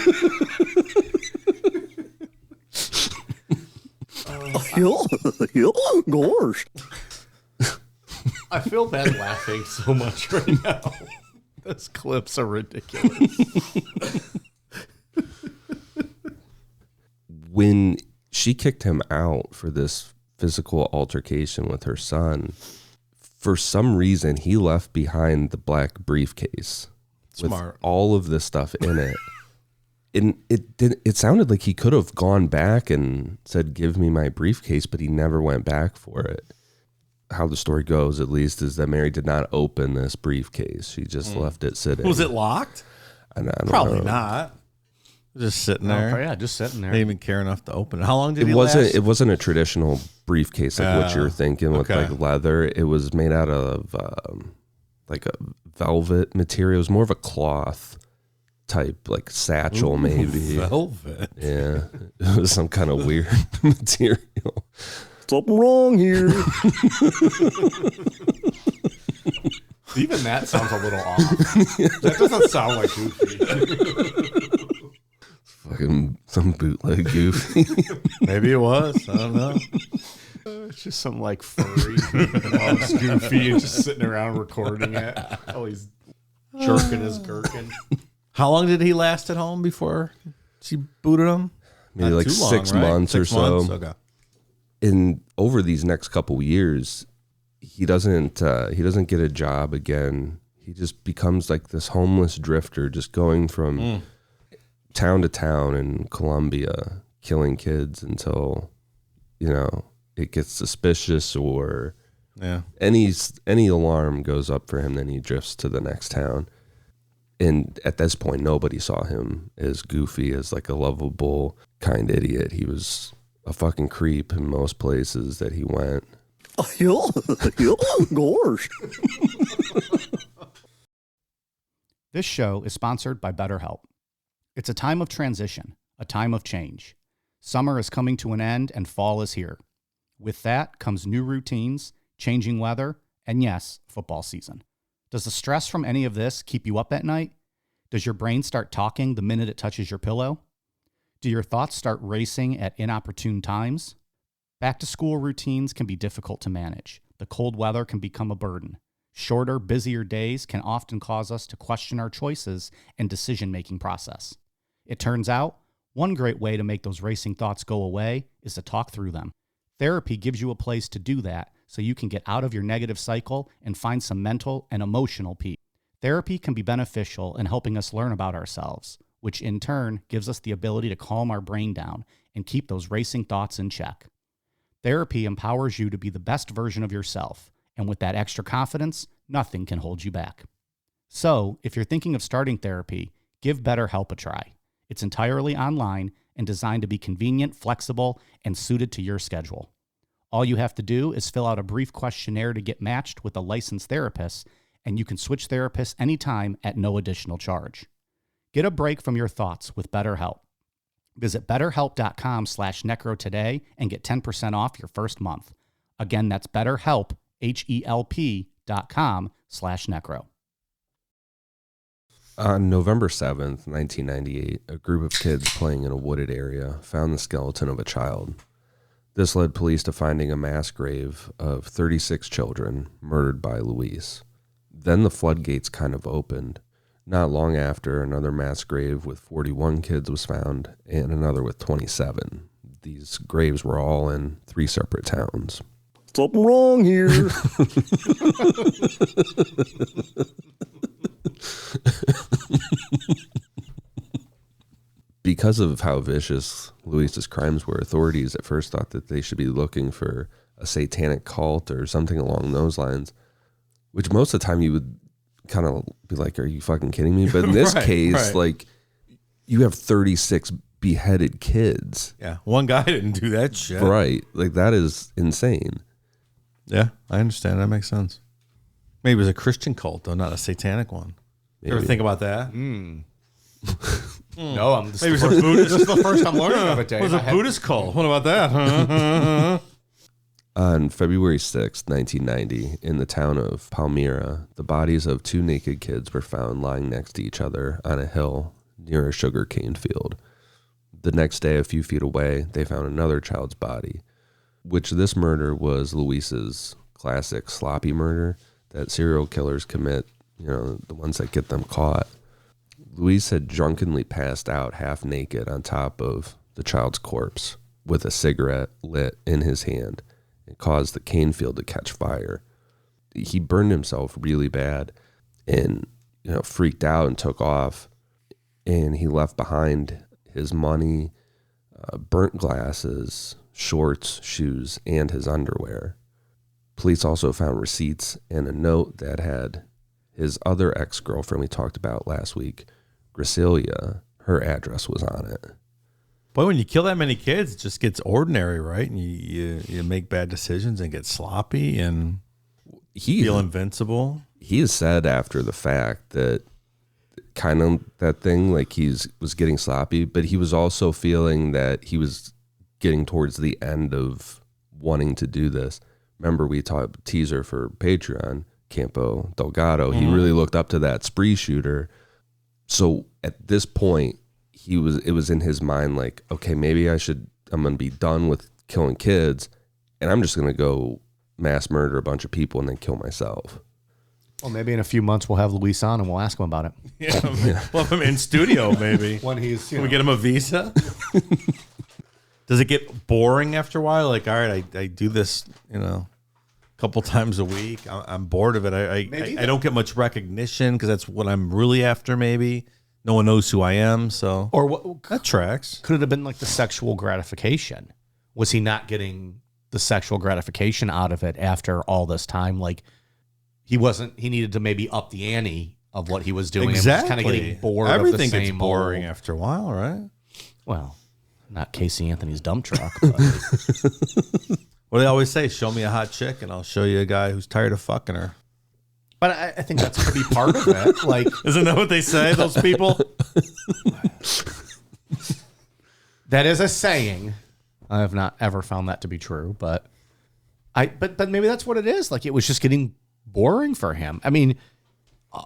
Speaker 4: Gosh.
Speaker 1: I feel bad laughing so much right now. Those clips are ridiculous.
Speaker 2: When she kicked him out for this physical altercation with her son, for some reason he left behind the black briefcase with all of this stuff in it. And it sounded like he could have gone back and said, "Give me my briefcase," but he never went back for it. How the story goes, at least, is that Mary did not open this briefcase. She just left it sitting.
Speaker 3: was it locked?
Speaker 2: I don't
Speaker 3: Probably
Speaker 2: know.
Speaker 3: not. Just sitting there.
Speaker 1: Oh, yeah, just sitting there.
Speaker 3: They didn't even care enough to open it. How long did
Speaker 2: It
Speaker 3: he
Speaker 2: wasn't.
Speaker 3: last?
Speaker 2: It wasn't a traditional briefcase like what you're thinking with
Speaker 3: okay.
Speaker 2: like leather. It was made out of like a velvet material. It was more of a cloth. type like satchel, maybe.
Speaker 3: Velvet.
Speaker 2: Yeah, it was some kind of weird material.
Speaker 4: Something wrong here.
Speaker 1: Even that sounds a little off. That doesn't sound like Goofy.
Speaker 2: Fucking some bootleg Goofy.
Speaker 3: Maybe it was. I don't know.
Speaker 1: It's just some like furry loves Goofy and just sitting around recording it. Oh, he's jerking his gherkin.
Speaker 3: How long did he last at home before she booted him?
Speaker 2: Maybe
Speaker 3: Not
Speaker 2: like
Speaker 3: too long,
Speaker 2: 6
Speaker 3: right?
Speaker 2: months or
Speaker 3: 6 months?
Speaker 2: so.
Speaker 3: Okay.
Speaker 2: And over these next couple years, he doesn't get a job again. He just becomes like this homeless drifter, just going from town to town in Colombia, killing kids until, it gets suspicious or any alarm goes up for him. Then he drifts to the next town. And at this point, nobody saw him as Goofy, as like a lovable, kind idiot. He was a fucking creep in most places that he went.
Speaker 4: Gosh.
Speaker 1: This show is sponsored by BetterHelp. It's a time of transition, a time of change. Summer is coming to an end and fall is here. With that comes new routines, changing weather, and yes, football season. Does the stress from any of this keep you up at night? Does your brain start talking the minute it touches your pillow? Do your thoughts start racing at inopportune times? Back to school routines can be difficult to manage. The cold weather can become a burden. Shorter, busier days can often cause us to question our choices and decision-making process. It turns out, one great way to make those racing thoughts go away is to talk through them. Therapy gives you a place to do that so you can get out of your negative cycle and find some mental and emotional peace. Therapy can be beneficial in helping us learn about ourselves, which in turn gives us the ability to calm our brain down and keep those racing thoughts in check. Therapy empowers you to be the best version of yourself, and with that extra confidence, nothing can hold you back. So, if you're thinking of starting therapy, give BetterHelp a try. It's entirely online and designed to be convenient, flexible, and suited to your schedule. All you have to do is fill out a brief questionnaire to get matched with a licensed therapist, and you can switch therapists anytime at no additional charge. Get a break from your thoughts with BetterHelp. Visit betterhelp.com/necro today and get 10% off your first month. Again, that's BetterHelp, HELP.com/necro.
Speaker 2: On November 7th, 1998, a group of kids playing in a wooded area found the skeleton of a child. This led police to finding a mass grave of 36 children murdered by Luis. Then the floodgates kind of opened. Not long after, another mass grave with 41 kids was found and another with 27. These graves were all in 3 separate towns.
Speaker 4: Something wrong here.
Speaker 2: Because of how vicious Luis's crimes were, authorities at first thought that they should be looking for a satanic cult or something along those lines, which most of the time you would kind of be like, are you fucking kidding me? But in this case, like, you have 36 beheaded kids.
Speaker 3: Yeah, one guy didn't do that shit.
Speaker 2: Right. Like, that is insane.
Speaker 3: Yeah, I understand. That makes sense. Maybe it was a Christian cult, though, not a satanic one. You ever think about that?
Speaker 1: No, this is the first I'm learning of it, Dave.
Speaker 3: It was a Buddhist cult. What about that?
Speaker 2: On February 6th, 1990, in the town of Palmyra, the bodies of 2 naked kids were found lying next to each other on a hill near a sugarcane field. The next day, a few feet away, they found another child's body, which this murder was Luis's classic sloppy murder that serial killers commit, the ones that get them caught. Luis had drunkenly passed out half naked on top of the child's corpse with a cigarette lit in his hand and caused the cane field to catch fire. He burned himself really bad and, freaked out and took off. And he left behind his money, burnt glasses, shorts, shoes, and his underwear. Police also found receipts and a note that had his other ex-girlfriend we talked about last week, Gracilia, her address was on it.
Speaker 3: Boy, when you kill that many kids, it just gets ordinary, right? And you make bad decisions and get sloppy and feel invincible.
Speaker 2: He has said after the fact that kind of that thing, like was getting sloppy, but he was also feeling that he was getting towards the end of wanting to do this. Remember, we taught teaser for Patreon, Campo Delgado. He really looked up to that spree shooter. So at this point, it was in his mind like, okay, maybe I'm going to be done with killing kids, and I'm just going to go mass murder a bunch of people and then kill myself.
Speaker 1: Well, maybe in a few months we'll have Luis on and we'll ask him about it.
Speaker 3: Yeah, well, I'm in studio maybe.
Speaker 1: When he's,
Speaker 3: Can we get him a visa? Does it get boring after a while? Like, all right, I do this, a couple times a week. I'm bored of it. I don't get much recognition because that's what I'm really after. Maybe no one knows who I am. So,
Speaker 1: or what
Speaker 3: that tracks.
Speaker 1: Could it have been like the sexual gratification? Was he not getting the sexual gratification out of it after all this time? Like he needed to maybe up the ante of what he was doing.
Speaker 3: Exactly.
Speaker 1: And was kind of getting bored.
Speaker 3: Everything
Speaker 1: of the
Speaker 3: gets
Speaker 1: same
Speaker 3: boring
Speaker 1: old,
Speaker 3: after a while, right?
Speaker 1: Well, not Casey Anthony's dump truck. But
Speaker 3: What do they always say? Show me a hot chick, and I'll show you a guy who's tired of fucking her.
Speaker 1: But I think that's going to be part of it. Like,
Speaker 3: isn't that what they say? Those people.
Speaker 1: That is a saying. I have not ever found that to be true, but maybe that's what it is. Like, it was just getting boring for him. I mean,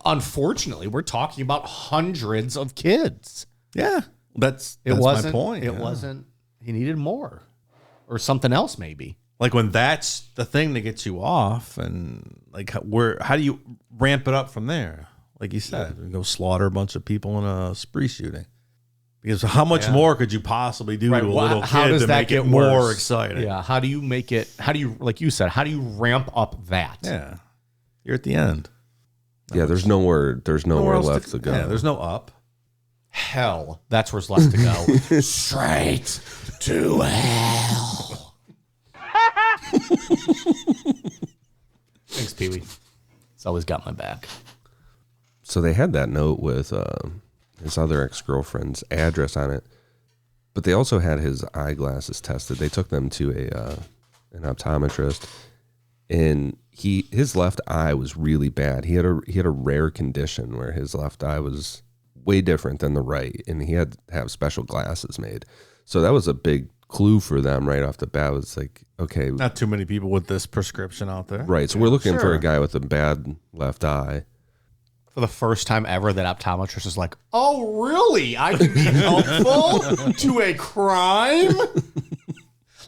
Speaker 1: unfortunately, we're talking about hundreds of kids.
Speaker 3: Yeah, that's
Speaker 1: my
Speaker 3: point.
Speaker 1: It wasn't. He needed more, or something else, maybe.
Speaker 3: Like when that's the thing that gets you off, and like how do you ramp it up from there? Like you said, you go slaughter a bunch of people in a spree shooting. Because how much more could you possibly do to a little kid to make it more exciting?
Speaker 1: Yeah. How do you make it? How do you, like you said, how do you ramp up that?
Speaker 3: Yeah. You're at the end.
Speaker 2: Yeah, there's nowhere left to go.
Speaker 3: Yeah, there's no up.
Speaker 1: Hell. That's where it's left to go. Straight to hell. Thanks, Pee-wee. It's always got my back.
Speaker 2: So they had that note with his other ex-girlfriend's address on it, but they also had his eyeglasses tested. They took them to an optometrist, and his left eye was really bad. He had a rare condition where his left eye was way different than the right, and he had to have special glasses made. So that was a big clue for them right off the bat. It was like, okay,
Speaker 3: not too many people with this prescription out there,
Speaker 2: right? So we're looking for a guy with a bad left eye.
Speaker 1: For the first time ever, that optometrist is like, oh, really? I can be helpful to a crime?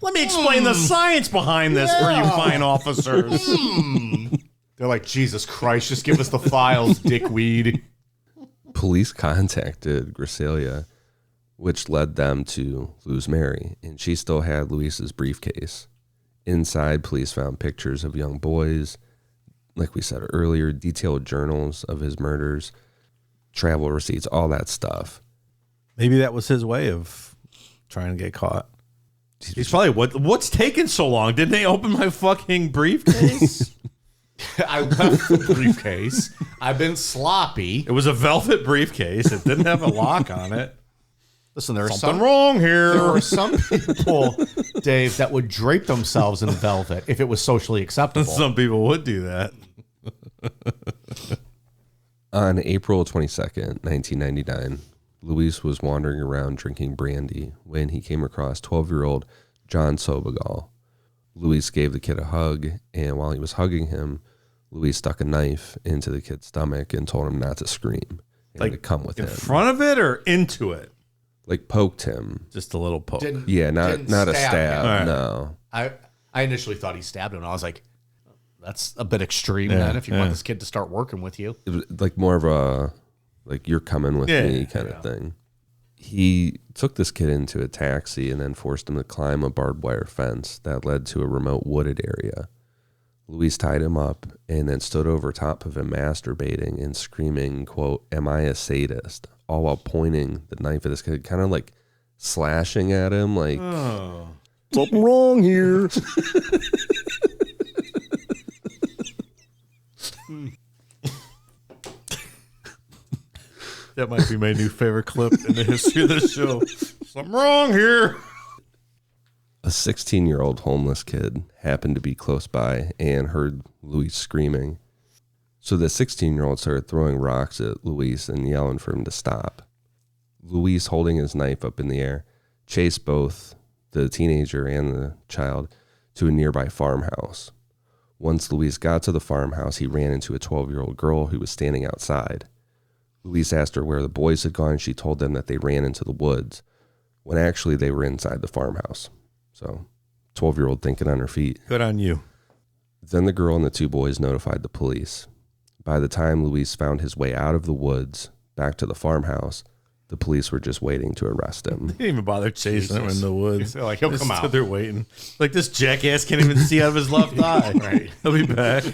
Speaker 3: Let me explain the science behind this for you fine officers.
Speaker 1: They're like, Jesus Christ, just give us the files, dickweed.
Speaker 2: Police contacted Grisalia, which led them to lose Mary, and she still had Luis's briefcase. Inside, police found pictures of young boys, like we said earlier, detailed journals of his murders, travel receipts, all that stuff.
Speaker 3: Maybe that was his way of trying to get caught. He's probably, what's taking so long? Didn't they open my fucking briefcase?
Speaker 1: I left the briefcase. I've been sloppy.
Speaker 3: It was a velvet briefcase. It didn't have a lock on it.
Speaker 1: Listen, there's
Speaker 3: something wrong here.
Speaker 1: There were some people, Dave, that would drape themselves in velvet if it was socially acceptable.
Speaker 3: Some people would do that.
Speaker 2: On April 22nd, 1999, Luis was wandering around drinking brandy when he came across 12-year-old John Sobagal. Luis gave the kid a hug, and while he was hugging him, Luis stuck a knife into the kid's stomach and told him not to scream and
Speaker 3: like
Speaker 2: to come with him.
Speaker 3: In front of it or into it?
Speaker 2: Like poked him.
Speaker 3: Just a little poke.
Speaker 2: Not a stab.
Speaker 1: Right.
Speaker 2: No.
Speaker 1: I initially thought he stabbed him, and I was like, that's a bit extreme then if you want this kid to start working with you.
Speaker 2: It was like more of a, like, you're coming with me kind of thing. He took this kid into a taxi and then forced him to climb a barbed wire fence that led to a remote wooded area. Luis tied him up and then stood over top of him masturbating and screaming, quote, "Am I a sadist?" all while pointing the knife at this kid, kind of like slashing at him, like,
Speaker 4: something wrong here.
Speaker 3: That might be my new favorite clip in the history of the show. Something wrong here.
Speaker 2: A 16-year-old homeless kid happened to be close by and heard Luis screaming. So the 16-year-old started throwing rocks at Luis and yelling for him to stop. Luis, holding his knife up in the air, chased both the teenager and the child to a nearby farmhouse. Once Luis got to the farmhouse, he ran into a 12-year-old girl who was standing outside. Luis asked her where the boys had gone, and she told them that they ran into the woods, when actually they were inside the farmhouse. So, 12-year-old thinking on her feet.
Speaker 3: Good on you.
Speaker 2: Then the girl and the two boys notified the police. By the time Luis found his way out of the woods, back to the farmhouse, the police were just waiting to arrest him.
Speaker 3: They didn't even bother chasing him in the woods.
Speaker 1: They're like, he'll come out.
Speaker 3: They're waiting. Like, this jackass can't even see out of his left eye.
Speaker 1: Right.
Speaker 3: He'll be back.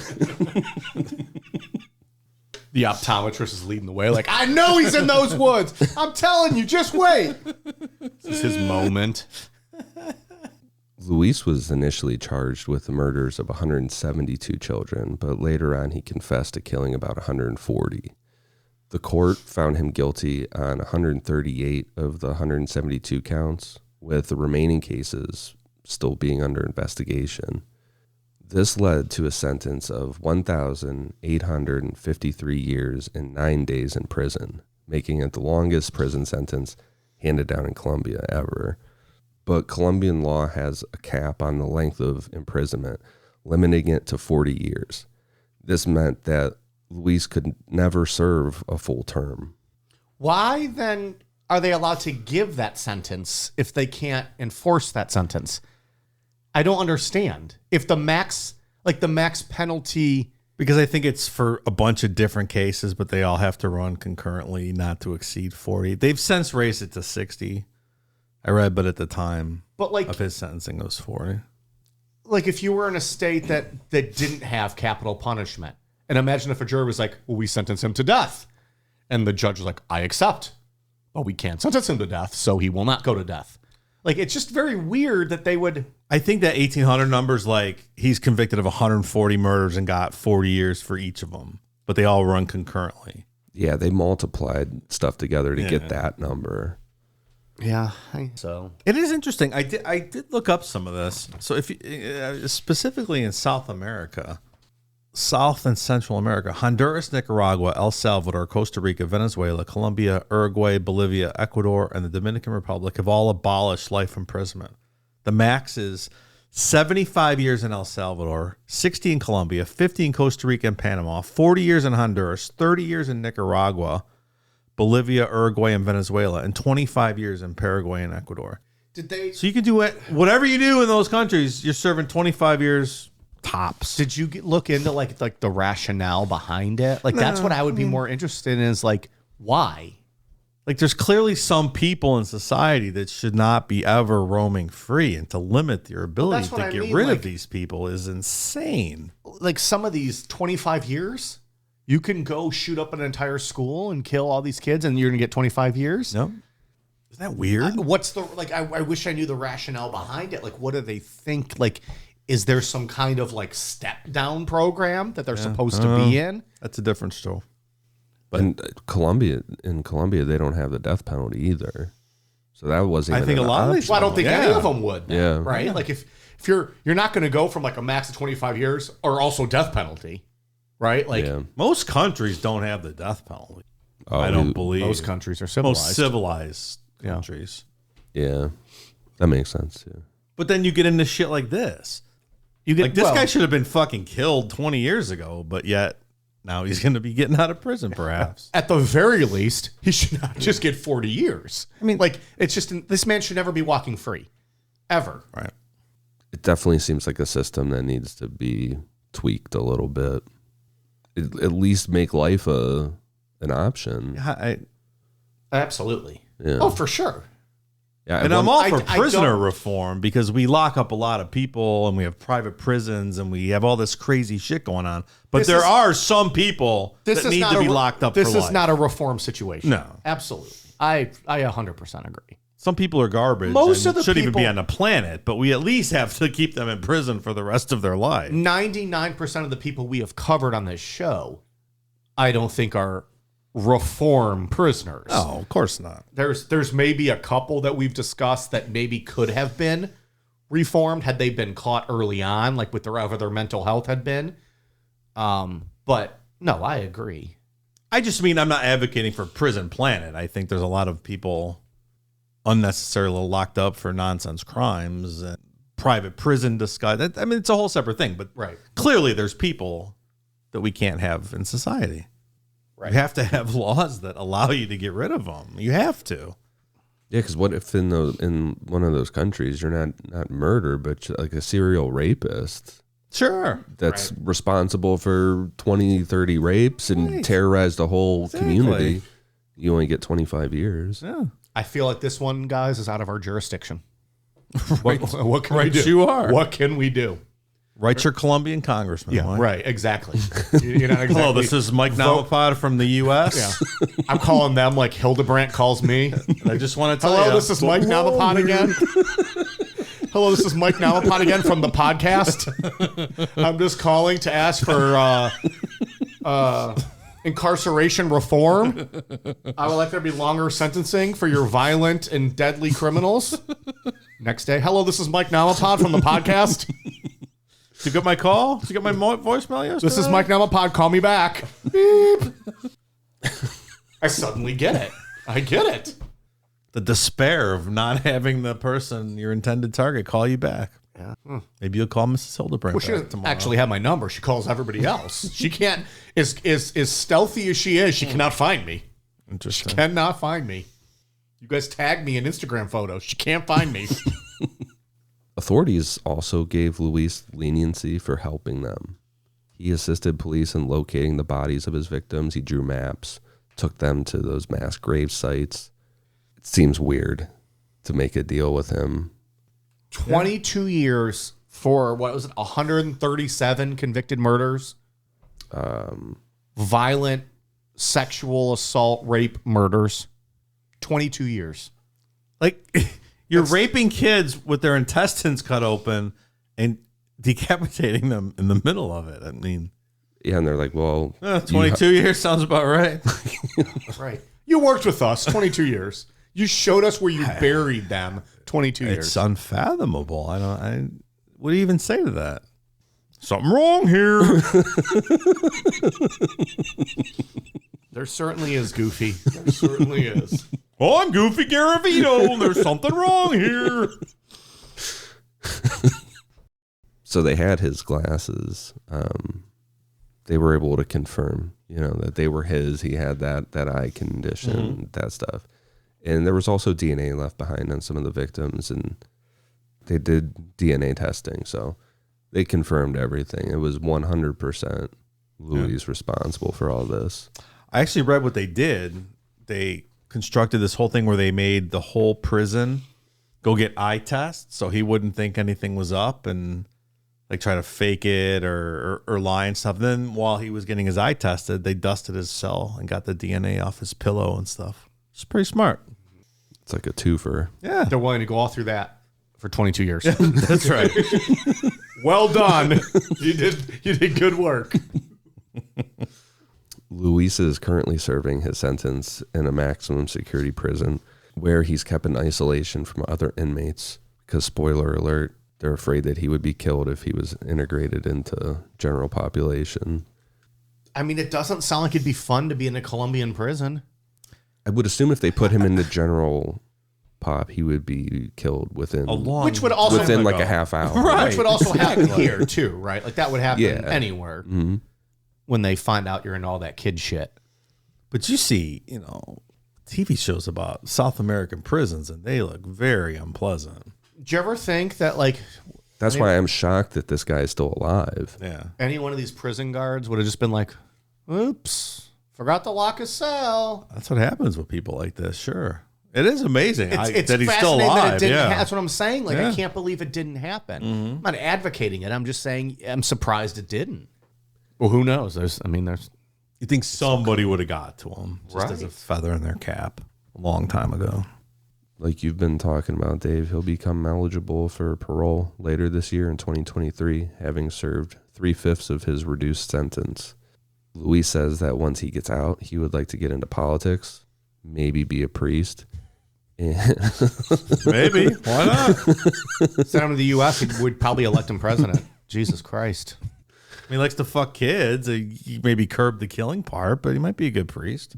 Speaker 1: The optometrist is leading the way. Like, I know he's in those woods. I'm telling you, just wait. This is his moment.
Speaker 2: Luis was initially charged with the murders of 172 children, but later on he confessed to killing about 140. The court found him guilty on 138 of the 172 counts, with the remaining cases still being under investigation. This led to a sentence of 1,853 years and 9 days in prison, making it the longest prison sentence handed down in Colombia ever. But Colombian law has a cap on the length of imprisonment, limiting it to 40 years. This meant that Luis could never serve a full term.
Speaker 1: Why then are they allowed to give that sentence if they can't enforce that sentence? I don't understand. If the max penalty...
Speaker 3: Because I think it's for a bunch of different cases, but they all have to run concurrently, not to exceed 40. They've since raised it to 60. I read, but at the time of his sentencing, it was 40.
Speaker 1: Like, if you were in a state that didn't have capital punishment, and imagine if a jury was like, well, we sentence him to death. And the judge was like, I accept. But we can't sentence him to death, so he will not go to death. Like, it's just very weird that they would...
Speaker 3: I think that 1,800 number's like he's convicted of 140 murders and got 40 years for each of them. But they all run concurrently.
Speaker 2: Yeah, they multiplied stuff together to get that number.
Speaker 1: Yeah.
Speaker 3: It is interesting. I did look up some of this. So if you, specifically in South America, South and Central America, Honduras, Nicaragua, El Salvador, Costa Rica, Venezuela, Colombia, Uruguay, Bolivia, Ecuador, and the Dominican Republic have all abolished life imprisonment. The max is 75 years in El Salvador, 60 in Colombia, 50 in Costa Rica and Panama, 40 years in Honduras, 30 years in Nicaragua, Bolivia, Uruguay, and Venezuela, and 25 years in Paraguay and Ecuador. So you can do whatever you do in those countries, you're serving 25 years tops.
Speaker 1: Did you look into like the rationale behind it? Like, that's what I would be more interested in, is like, why?
Speaker 3: Like, there's clearly some people in society that should not be ever roaming free, and to limit your ability to get rid of these people is insane.
Speaker 1: Like, some of these 25 years, you can go shoot up an entire school and kill all these kids and you're going to get 25 years?
Speaker 3: No. Isn't that weird?
Speaker 1: What's the, like, I wish I knew the rationale behind it. Like, what do they think? Like, is there some kind of like step down program that they're supposed to be in?
Speaker 3: That's a different story.
Speaker 2: But in Colombia, they don't have the death penalty either. So that wasn't.
Speaker 3: I think a lot of these.
Speaker 1: Well, I don't think any of them would.
Speaker 2: Yeah.
Speaker 1: Right. Yeah. Like, if you're not going to go from like a max of 25 years or also death penalty, right? Like,
Speaker 3: most countries don't have the death penalty. I don't believe
Speaker 1: most countries are civilized.
Speaker 3: Most civilized countries.
Speaker 2: Yeah, that makes sense too.
Speaker 3: But then you get into shit like this. You get this guy should have been fucking killed 20 years ago, but yet now he's going to be getting out of prison, perhaps.
Speaker 1: At the very least, he should not just get 40 years. I mean, like, it's just, this man should never be walking free. Ever.
Speaker 3: Right.
Speaker 2: It definitely seems like a system that needs to be tweaked a little bit. At least make life an option.
Speaker 1: Absolutely.
Speaker 2: Yeah.
Speaker 1: Oh, for sure.
Speaker 2: Yeah,
Speaker 3: and I'm all for prisoner reform, because we lock up a lot of people and we have private prisons and we have all this crazy shit going on. But there are some people that need to be locked up for life.
Speaker 1: This is not a reform situation.
Speaker 3: No.
Speaker 1: Absolutely. I 100% agree.
Speaker 3: Some people are garbage.
Speaker 1: Most of the
Speaker 3: shouldn't even
Speaker 1: people
Speaker 3: be on the planet, but we at least have to keep them in prison for the rest of their life.
Speaker 1: 99% of the people we have covered on this show, I don't think are reform prisoners.
Speaker 3: Oh, of course not.
Speaker 1: There's maybe a couple that we've discussed that maybe could have been reformed had they been caught early on, like with whatever their mental health had been. But No, I agree.
Speaker 3: I just mean I'm not advocating for Prison Planet. I think there's a lot of people unnecessarily locked up for nonsense crimes and private prison disguise. I mean, it's a whole separate thing, but clearly there's people that we can't have in society. Right. You have to have laws that allow you to get rid of them. You have to.
Speaker 2: Yeah, because what if in one of those countries you're not murder, but you're like a serial rapist?
Speaker 3: Sure.
Speaker 2: That's responsible for 20, 30 rapes and terrorized the whole community. You only get 25 years.
Speaker 3: Yeah.
Speaker 1: I feel like this one, guys, is out of our jurisdiction. What can we do?
Speaker 3: You are.
Speaker 1: What can we do?
Speaker 3: Write your Colombian congressman.
Speaker 1: Yeah, right. Exactly. You're not exactly.
Speaker 3: Hello, this is Mike Nalapad from the U.S.
Speaker 1: Yeah. I'm calling them like Hildebrandt calls me.
Speaker 3: I just want to tell you.
Speaker 1: Hello, this is Mike Nalapad again. Hello, this is Mike Nalapad again from the podcast. I'm just calling to ask for incarceration reform. I would like there to be longer sentencing for your violent and deadly criminals. Next day, hello, this is Mike Nalapad from the podcast.
Speaker 3: Did you get my call? Did you get my voicemail yesterday?
Speaker 1: This is Mike Nalapad. Call me back. Beep. I suddenly get it. I get it.
Speaker 3: The despair of not having the person, your intended target, call you back.
Speaker 1: Yeah.
Speaker 3: Maybe you'll call Mrs. Hildebrandt.
Speaker 1: Well, she doesn't actually have my number. She calls everybody else. She can't, as stealthy as she is, she cannot find me.
Speaker 3: Interesting.
Speaker 1: She cannot find me. You guys tag me in Instagram photos. She can't find me.
Speaker 2: Authorities also gave Luis leniency for helping them. He assisted police in locating the bodies of his victims. He drew maps, took them to those mass grave sites. It seems weird to make a deal with him.
Speaker 1: 22 years for, what was it, 137 convicted murders? Violent sexual assault, rape, murders. 22 years.
Speaker 3: Like, you're raping kids with their intestines cut open and decapitating them in the middle of it. I mean,
Speaker 2: yeah, and they're like, well,
Speaker 3: 22 years sounds about right.
Speaker 1: Right. You worked with us 22 years. You showed us where you buried them 22 years.
Speaker 3: It's unfathomable. What do you even say to that? Something wrong here.
Speaker 1: There certainly is, Goofy. There certainly is.
Speaker 3: Oh, I'm Goofy Garavito. There's something wrong here.
Speaker 2: So they had his glasses. They were able to confirm, that they were his. He had that eye condition, that stuff. And there was also DNA left behind on some of the victims, and they did DNA testing. So they confirmed everything. It was 100% Luis responsible for all this.
Speaker 3: I actually read what they did. They constructed this whole thing where they made the whole prison go get eye tests so he wouldn't think anything was up and like try to fake it or lie and stuff. Then while he was getting his eye tested, they dusted his cell and got the DNA off his pillow and stuff. It's pretty smart.
Speaker 2: It's like a twofer.
Speaker 3: Yeah.
Speaker 1: They're willing to go all through that for 22 years.
Speaker 3: That's right.
Speaker 1: Well done. You did good work.
Speaker 2: Luis is currently serving his sentence in a maximum security prison where he's kept in isolation from other inmates because, spoiler alert, they're afraid that he would be killed if he was integrated into general population.
Speaker 1: I mean, it doesn't sound like it'd be fun to be in a Colombian prison.
Speaker 2: I would assume if they put him in the general pop, he would be killed within
Speaker 1: which would also
Speaker 2: within like a half hour.
Speaker 3: Right.
Speaker 1: Which would also happen here too, right? Like that would happen anywhere
Speaker 2: Mm-hmm.
Speaker 1: when they find out you're in all that kid shit.
Speaker 3: But you see, TV shows about South American prisons, and they look very unpleasant.
Speaker 1: Do you ever think that
Speaker 2: That's why I'm shocked that this guy is still alive.
Speaker 3: Yeah.
Speaker 1: any one of these prison guards would have just been like, oops, forgot to lock his cell?
Speaker 3: That's what happens with people like this. Sure. It is amazing
Speaker 1: It's
Speaker 3: that he's still
Speaker 1: fascinating
Speaker 3: alive.
Speaker 1: that it didn't
Speaker 3: Yeah.
Speaker 1: that's what I'm saying. Like,
Speaker 3: Yeah.
Speaker 1: I can't believe it didn't happen. I'm not advocating it. I'm just saying I'm surprised it didn't. Well, who knows? There's
Speaker 3: You think somebody would have got to him just as a feather in their cap a long time ago.
Speaker 2: Like you've been talking about, Dave, he'll become eligible for parole later this year in 2023, having served 3/5 of his reduced sentence. Luis says that once he gets out, he would like to get into politics, maybe be a priest.
Speaker 3: Maybe. Why not?
Speaker 1: send him to the U.S. He would probably elect him president. Jesus Christ.
Speaker 3: He likes to fuck kids. He maybe curbed the killing part, but he might be a good priest.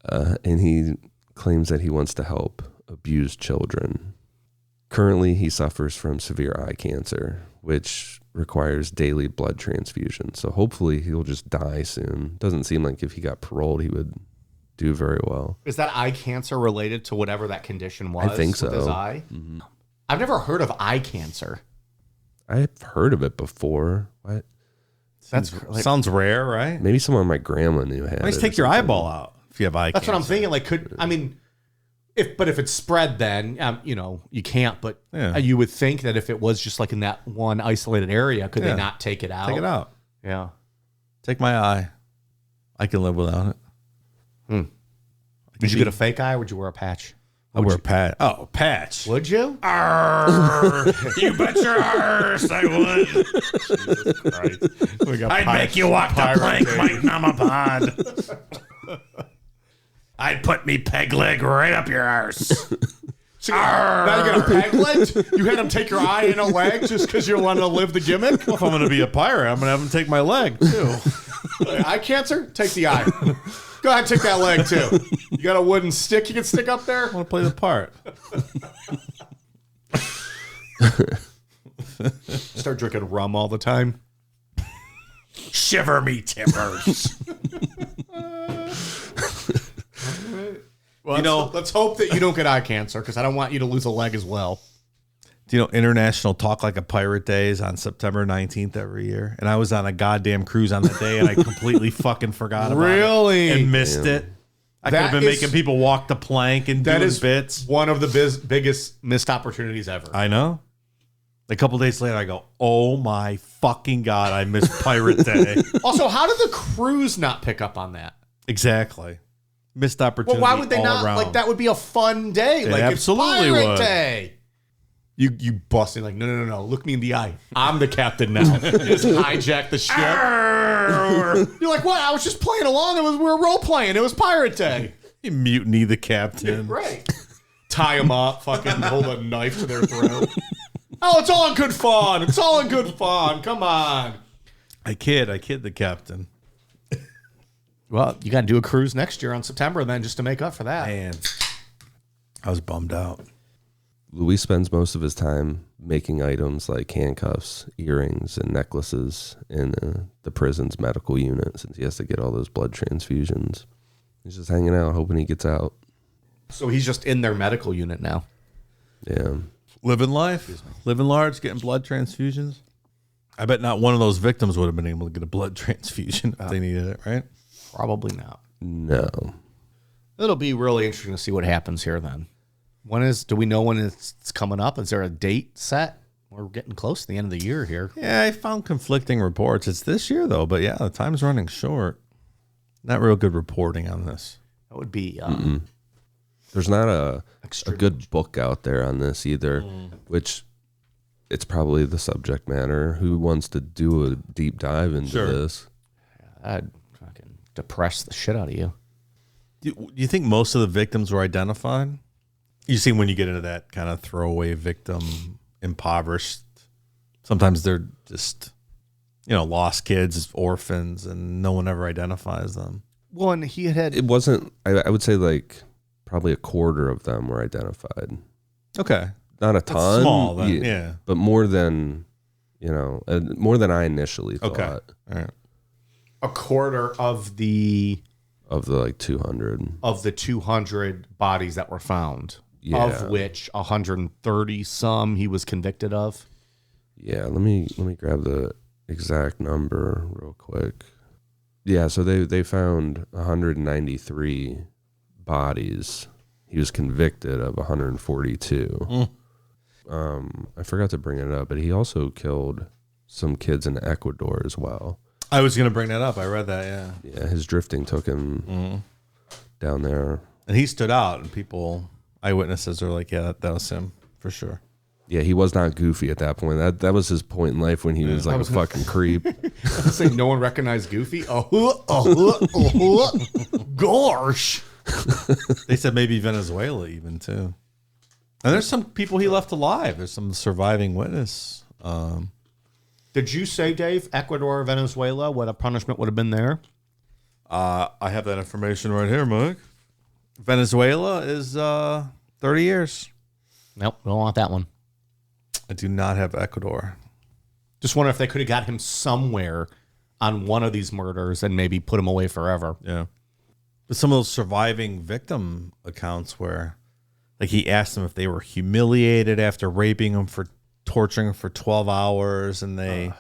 Speaker 2: And he claims that he wants to help abused children. Currently, he suffers from severe eye cancer, which requires daily blood transfusion. So hopefully he'll just die soon. Doesn't seem like if he got paroled, he would do very well.
Speaker 1: Is that eye cancer related to whatever that condition was?
Speaker 2: I think so.
Speaker 1: With his eye? Mm-hmm. I've never heard of eye cancer.
Speaker 2: I've heard of it before. What?
Speaker 3: Sounds rare, right?
Speaker 2: Maybe someone my grandma knew had.
Speaker 3: Just take your eyeball out if you have eye cancer.
Speaker 1: That's what I'm thinking. Like, if it's spread, then you can't. But you would think that if it was just like in that one isolated area, could they not take it out?
Speaker 3: Take it out.
Speaker 1: Yeah.
Speaker 3: Take my eye. I can live without it.
Speaker 1: Did you get a fake eye or would you wear a patch?
Speaker 3: I wear a patch. Oh, patch.
Speaker 1: Would you?
Speaker 3: You bet your arse I would. Jesus Christ. I'd make you walk the plank like Namapod. I'd put me peg leg right up your arse.
Speaker 1: So now you got a peg leg? You had him take your eye and a leg just because you want to live the gimmick?
Speaker 3: Well, if I'm going to be a pirate, I'm going to have him take my leg, too.
Speaker 1: Eye cancer? Take the eye. Go ahead and take that leg, too. You got a wooden stick you can stick up there?
Speaker 3: I want to play the part.
Speaker 1: Start drinking rum all the time.
Speaker 3: Shiver me timbers.
Speaker 1: Well, let's hope that you don't get eye cancer because I don't want you to lose a leg as well.
Speaker 3: Do you know International Talk Like a Pirate Day is on September 19th every year? And I was on a goddamn cruise on that day and I completely fucking forgot about it. And missed it. I could have been making people walk the plank and doing bits.
Speaker 1: One of the biggest missed opportunities ever.
Speaker 3: I know. A couple days later, I go, oh my fucking God, I missed Pirate Day.
Speaker 1: Also, how did the cruise not pick up on that?
Speaker 3: Exactly. Missed opportunity.
Speaker 1: Well, why would they not?
Speaker 3: Around.
Speaker 1: Like, that would be a fun day.
Speaker 3: It
Speaker 1: like,
Speaker 3: absolutely
Speaker 1: it's Pirate
Speaker 3: would.
Speaker 1: Day. You busting like, no. Look me in the eye. I'm the captain now. You just hijack the ship. You're like, what? I was just playing along. We were role playing. It was Pirate Day.
Speaker 3: You mutiny the captain.
Speaker 1: Right. Tie them up. Fucking hold a knife to their throat. Oh, it's all in good fun. It's all in good fun. Come on.
Speaker 3: I kid the captain.
Speaker 1: Well, you got to do a cruise next year on September then just to make up for that.
Speaker 3: Man, I was bummed out.
Speaker 2: Luis spends most of his time making items like handcuffs, earrings, and necklaces in the prison's medical unit since he has to get all those blood transfusions. He's just hanging out, hoping he gets out.
Speaker 1: So he's just in their medical unit now.
Speaker 2: Yeah.
Speaker 3: Living life, living large, getting blood transfusions. I bet not one of those victims would have been able to get a blood transfusion if they needed it, right?
Speaker 1: Probably not.
Speaker 2: No.
Speaker 1: It'll be really interesting to see what happens here then. Do we know when it's coming up? Is there a date set? We're getting close to the end of the year here.
Speaker 3: Yeah, I found conflicting reports. It's this year though, but yeah, the time's running short. Not real good reporting on this.
Speaker 1: That would be
Speaker 2: there's not a good book out there on this either, which it's probably the subject matter. Who wants to do a deep dive into this?
Speaker 1: I'd fucking depress the shit out of you.
Speaker 3: Do you think most of the victims were identified? You see when you get into that kind of throwaway victim, impoverished. Sometimes they're just, lost kids, orphans, and no one ever identifies them.
Speaker 1: Well, and he had...
Speaker 2: It wasn't, I would say like probably a quarter of them were identified.
Speaker 3: Okay.
Speaker 2: Not a ton.
Speaker 3: That's small then, yeah.
Speaker 2: But more than, more than I initially thought.
Speaker 3: Okay. All right.
Speaker 1: A quarter of the...
Speaker 2: Of the like 200.
Speaker 1: Of the 200 bodies that were found.
Speaker 2: Yeah.
Speaker 1: Of which 130 some he was convicted of.
Speaker 2: Yeah, let me grab the exact number real quick. Yeah, so they found 193 bodies. He was convicted of 142. I forgot to bring it up, but he also killed some kids in Ecuador as well.
Speaker 3: I was going to bring that up. I read that, yeah.
Speaker 2: Yeah, his drifting took him down there.
Speaker 3: And he stood out, and eyewitnesses are like, yeah, that was him, for sure.
Speaker 2: Yeah, he was not Goofy at that point. That was his point in life when he was like a fucking creep.
Speaker 1: I was saying no one recognized Goofy. Gosh.
Speaker 3: They said maybe Venezuela even, too. And there's some people he left alive. There's some surviving witness
Speaker 1: Did you say, Dave, Ecuador or Venezuela, what a punishment would have been there?
Speaker 3: I have that information right here, Mike. Venezuela is 30 years.
Speaker 1: Nope, don't want that one.
Speaker 3: I do not have Ecuador.
Speaker 1: Just wonder if they could have got him somewhere on one of these murders and maybe put him away forever.
Speaker 3: Yeah. But some of those surviving victim accounts where, like, he asked them if they were humiliated after raping them for torturing them for 12 hours, and they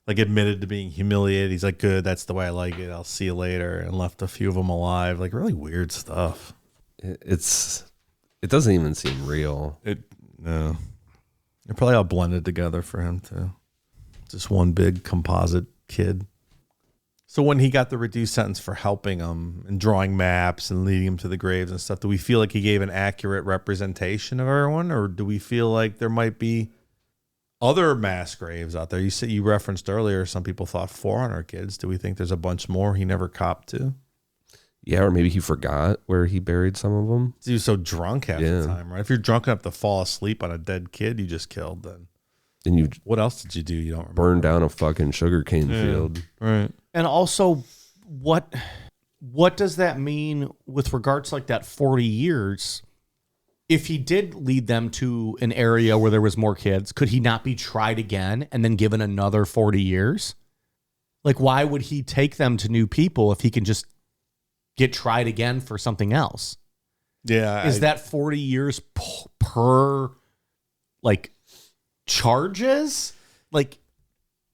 Speaker 3: like admitted to being humiliated. He's like, good, that's the way I like it. I'll see you later, and left a few of them alive. Like, really weird stuff.
Speaker 2: It doesn't even seem real.
Speaker 3: No. They're probably all blended together for him, too. Just one big composite kid. So when he got the reduced sentence for helping him and drawing maps and leading him to the graves and stuff, do we feel like he gave an accurate representation of everyone, or do we feel like there might be other mass graves out there? You referenced earlier some people thought 400 kids. Do we think there's a bunch more he never copped to?
Speaker 2: Yeah, or maybe he forgot where he buried some of them.
Speaker 3: He was so drunk half the time, right? If you're drunk enough to fall asleep on a dead kid you just killed, then
Speaker 2: And you
Speaker 3: what else did you do? You don't remember.
Speaker 2: burn down a fucking sugarcane field.
Speaker 3: Right.
Speaker 1: And also, what does that mean with regards to like that 40 years? If he did lead them to an area where there was more kids, could he not be tried again and then given another 40 years? Like, why would he take them to new people if he can just get tried again for something else?
Speaker 3: Yeah.
Speaker 1: Is that 40 years per like charges? Like,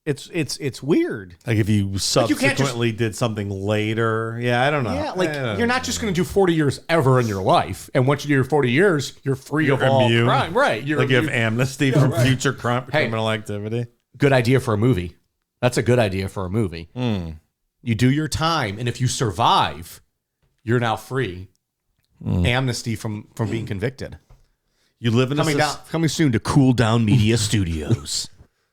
Speaker 1: it's weird.
Speaker 3: Like if you
Speaker 1: can't
Speaker 3: subsequently did something later. Yeah, I don't know.
Speaker 1: Yeah, like you're not just going to do 40 years ever in your life. And once you do your 40 years, you're free of all
Speaker 3: immune.
Speaker 1: crime. Right. You're
Speaker 3: like you have amnesty from
Speaker 1: right.
Speaker 3: future criminal activity.
Speaker 1: Good idea for a movie. That's a good idea for a movie. You do your time, and if you survive, you're now free. Amnesty from being convicted.
Speaker 3: You live in
Speaker 1: Coming soon to Cool Down Media Studios.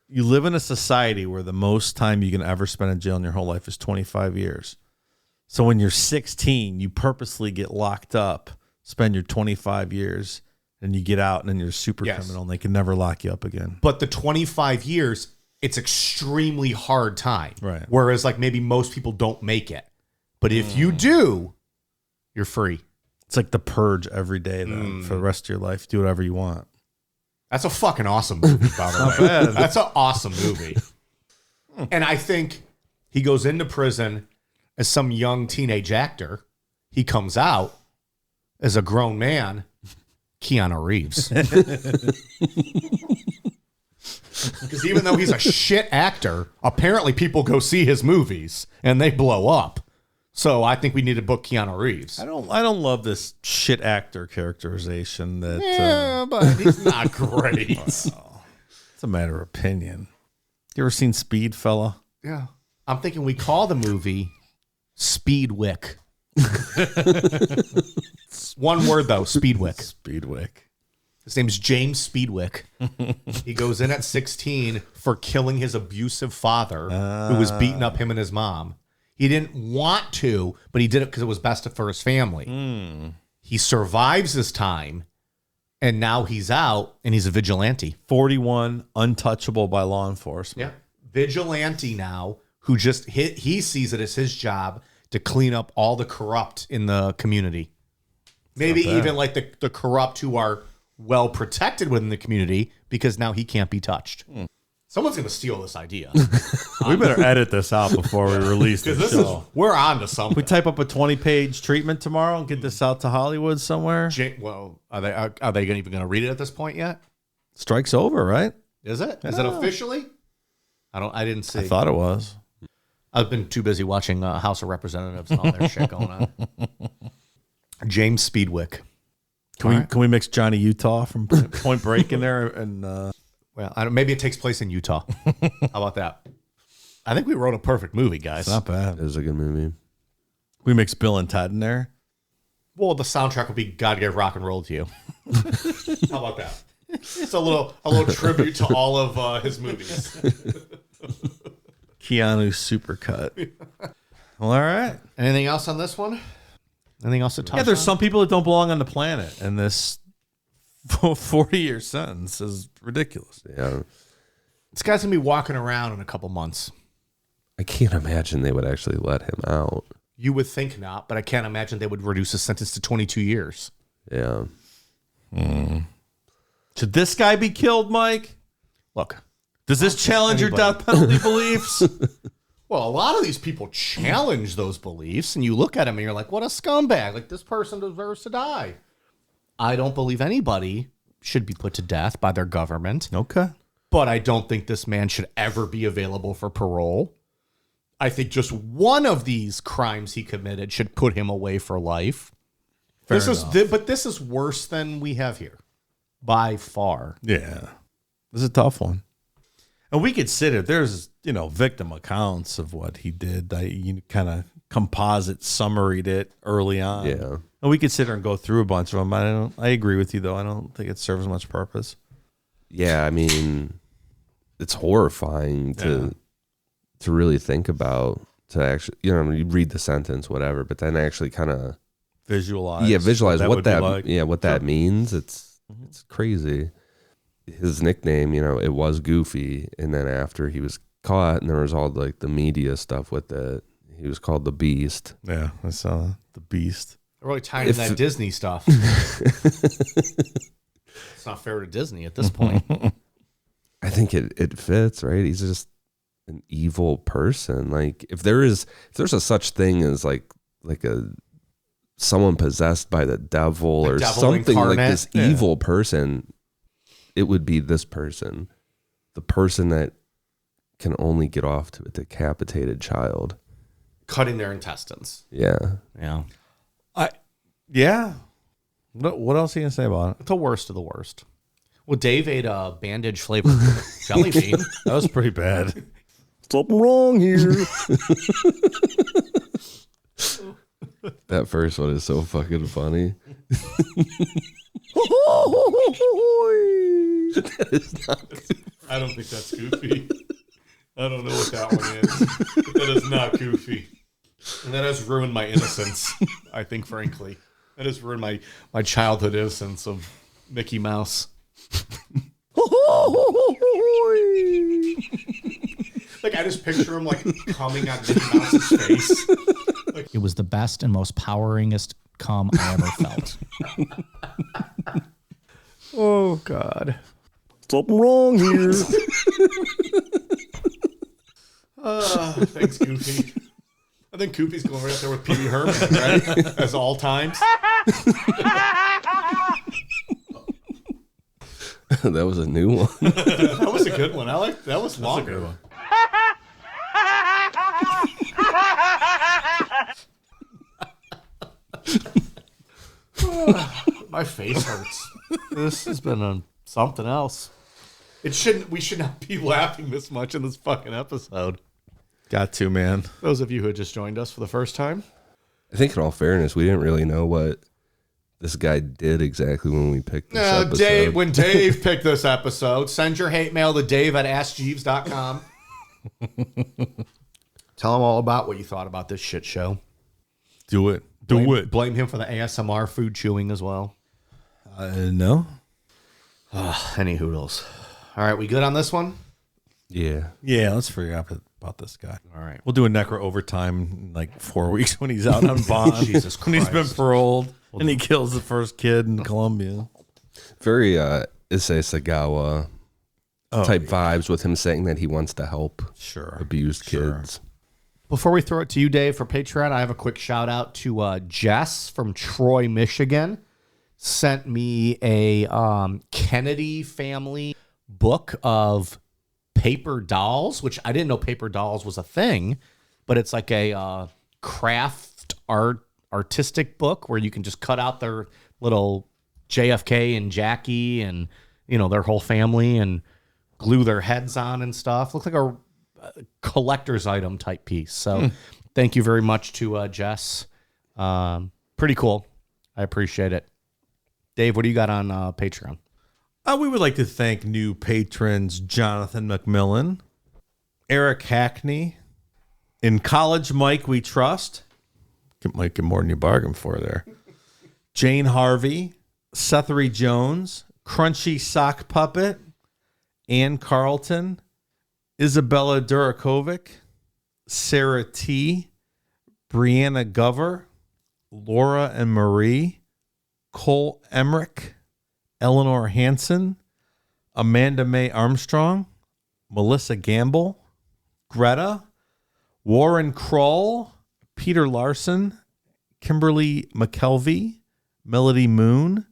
Speaker 3: You live in a society where the most time you can ever spend in jail in your whole life is 25 years. So when you're 16, you purposely get locked up, spend your 25 years, and you get out, and then you're a super criminal, and they can never lock you up again.
Speaker 1: But the 25 years, it's extremely hard time.
Speaker 3: Right.
Speaker 1: Whereas like maybe most people don't make it. But if you do, you're free.
Speaker 3: It's like the purge every day then for the rest of your life. Do whatever you want.
Speaker 1: That's a fucking awesome movie, by the way.
Speaker 3: bad.
Speaker 1: That's an awesome movie. And I think he goes into prison as some young teenage actor. He comes out as a grown man, Keanu Reeves. Because even though he's a shit actor, apparently people go see his movies and they blow up. So I think we need to book Keanu Reeves.
Speaker 3: I don't love this shit actor characterization that
Speaker 1: but he's not great.
Speaker 3: it's a matter of opinion. You ever seen Speed, fella?
Speaker 1: Yeah. I'm thinking we call the movie Speedwick. One word, though, Speedwick.
Speaker 3: Speedwick.
Speaker 1: His name's James Speedwick. He goes in at 16 for killing his abusive father who was beating up him and his mom. He didn't want to, but he did it because it was best for his family. He survives his time, and now he's out, and he's a vigilante.
Speaker 3: 41, untouchable by law enforcement.
Speaker 1: Yeah. Vigilante now, who just he sees it as his job to clean up all the corrupt in the community. Maybe even like the corrupt who are well protected within the community because now he can't be touched. Someone's going to steal this idea.
Speaker 3: We better edit this out before we release this show.
Speaker 1: We're on to something.
Speaker 3: We type up a 20-page treatment tomorrow and get this out to Hollywood somewhere.
Speaker 1: Well, are they even going to read it at this point yet?
Speaker 3: Strike's over, right?
Speaker 1: Is it? Is it officially? I didn't see.
Speaker 3: I thought it was.
Speaker 1: I've been too busy watching House of Representatives and all their shit going on. James Speedwick.
Speaker 3: Can we mix Johnny Utah from Point Break in there? And
Speaker 1: Well, maybe it takes place in Utah. How about that? I think we wrote a perfect movie, guys.
Speaker 3: it's not bad.
Speaker 2: It was a good movie.
Speaker 3: We mix Bill and Ted in there.
Speaker 1: Well, the soundtrack will be "God Gave Rock and Roll to You." How about that? It's a little tribute to all of his movies.
Speaker 3: Keanu supercut. Well, all right.
Speaker 1: Anything else on this one? Anything else to touch
Speaker 3: Yeah, there's
Speaker 1: on?
Speaker 3: some people that don't belong on the planet, and this 40-year sentence is ridiculous.
Speaker 2: Yeah.
Speaker 1: This guy's going to be walking around in a couple months.
Speaker 2: I can't imagine they would actually let him out.
Speaker 1: You would think not, but I can't imagine they would reduce his sentence to 22 years.
Speaker 2: Yeah.
Speaker 3: Should this guy be killed, Mike?
Speaker 1: Look.
Speaker 3: Does this challenge your death penalty beliefs?
Speaker 1: Well, a lot of these people challenge those beliefs, and you look at him and you're like, what a scumbag. Like, this person deserves to die. I don't believe anybody should be put to death by their government.
Speaker 3: Okay.
Speaker 1: But I don't think this man should ever be available for parole. I think just one of these crimes he committed should put him away for life.
Speaker 3: Fair
Speaker 1: But this is worse than we have here. By far.
Speaker 3: Yeah. This is a tough one. And we could sit it. There's, victim accounts of what he did. You kind of composite summaried it early on.
Speaker 2: Yeah.
Speaker 3: And we could sit there and go through a bunch of them. I agree with you, though. I don't think it serves much purpose.
Speaker 2: Yeah, I mean, it's horrifying to really think about, to actually, you read the sentence, whatever, but then actually kind of
Speaker 3: visualize
Speaker 2: what that
Speaker 3: like.
Speaker 2: that means. It's crazy. His nickname, it was Goofy, and then after he was caught and there was all like the media stuff with it, he was called the Beast.
Speaker 3: Yeah, I saw the Beast.
Speaker 1: They're really tied to that Disney stuff. It's not fair to Disney at this point.
Speaker 2: I think it fits, right? He's just an evil person. Like if there's a such thing as like someone possessed by the devil or something
Speaker 1: incarnate.
Speaker 2: like this evil person, it would be this person, the person that can only get off to a decapitated child,
Speaker 1: Cutting their intestines.
Speaker 2: Yeah.
Speaker 3: Yeah. What else are you gonna say about it?
Speaker 1: The worst of the worst. Well, Dave ate a bandage flavored jelly bean.
Speaker 3: That was pretty bad.
Speaker 4: Something wrong here.
Speaker 2: That first one is so fucking funny.
Speaker 1: That is not Goofy. I don't think that's Goofy. I don't know what that one is. But that is not Goofy. And that has ruined my innocence, I think, frankly. That has ruined my childhood innocence of Mickey Mouse. Like, I just picture him, like, coming on Mickey Mouse's face. It was the best and most poweringest cum I ever felt.
Speaker 3: Oh God.
Speaker 4: Something wrong here.
Speaker 1: Thanks, Goofy. I think Goofy's going right up there with Pee Wee Herman, right? As all times.
Speaker 2: That was a new one.
Speaker 1: That was a good one. I like that. Was longer.
Speaker 3: That's a good one.
Speaker 1: My face hurts. This has been something else. We should not be laughing this much in this fucking episode.
Speaker 3: Got to, man.
Speaker 1: Those of you who had just joined us for the first time.
Speaker 2: I think in all fairness, we didn't really know what this guy did exactly when we picked this episode.
Speaker 1: When Dave picked this episode, send your hate mail to dave@askjeeves.com. Tell him all about what you thought about this shit show.
Speaker 3: Do it.
Speaker 1: Blame him for the ASMR food chewing as well.
Speaker 3: No.
Speaker 1: Any hoodles. All right, we good on this one?
Speaker 2: Yeah.
Speaker 3: Yeah, let's figure out about this guy.
Speaker 1: All right.
Speaker 3: We'll do a necro overtime in like 4 weeks when he's out on bond.
Speaker 1: Jesus
Speaker 3: When he's been
Speaker 1: Christ.
Speaker 3: paroled and he kills the first kid in Colombia.
Speaker 2: Very Issei Sagawa type vibes with him saying that he wants to help abused kids.
Speaker 1: Before we throw it to you, Dave, for Patreon, I have a quick shout out to Jess from Troy, Michigan. Sent me a Kennedy family book of paper dolls, which I didn't know paper dolls was a thing, but it's like a craft artistic book where you can just cut out their little JFK and Jackie and, their whole family and glue their heads on and stuff. Looks like a collector's item type piece. So thank you very much to Jess. Pretty cool. I appreciate it. Dave, what do you got on Patreon?
Speaker 3: We would like to thank new patrons Jonathan McMillan, Eric Hackney, In College Mike We Trust. Might get more than you bargained for there. Jane Harvey, Sethery Jones, Crunchy Sock Puppet, Ann Carlton, Isabella Durakovic, Sarah T, Brianna Gover, Laura and Marie, Cole Emmerich, Eleanor Hansen, Amanda Mae Armstrong, Melissa Gamble, Greta, Warren Kroll, Peter Larson, Kimberly McKelvey, Melody Moon.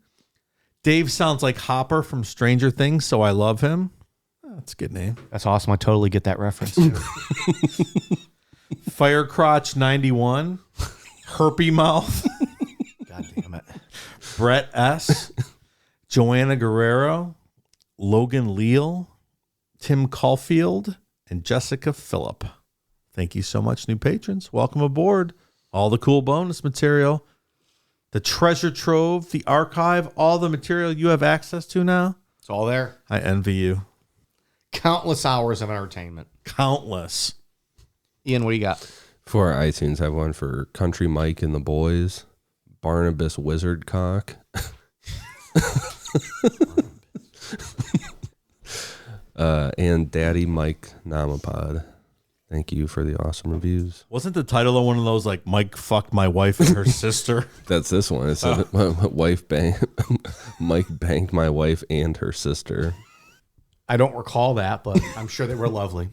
Speaker 3: Dave sounds like Hopper from Stranger Things, so I love him. Oh, that's a good name.
Speaker 1: That's awesome. I totally get that reference.
Speaker 3: Firecrotch 91, Herpy Mouth,
Speaker 1: God damn it.
Speaker 3: Brett S, Joanna Guerrero, Logan Leal, Tim Caulfield, and Jessica Phillip. Thank you so much, new patrons. Welcome aboard. All the cool bonus material, the treasure trove, the archive, all the material you have access to now.
Speaker 1: It's all there.
Speaker 3: I envy you.
Speaker 1: Countless hours of entertainment.
Speaker 3: Countless.
Speaker 1: Ian, what do you got?
Speaker 2: For our iTunes, I have one for Country Mike and the Boys, Barnabas Wizard Cock, and Daddy Mike Namapod. Thank you for the awesome reviews.
Speaker 3: Wasn't the title of one of those like Mike fucked my wife and her sister?
Speaker 2: That's this one. It said Mike banged my wife and her sister.
Speaker 1: I don't recall that, but I'm sure they were lovely.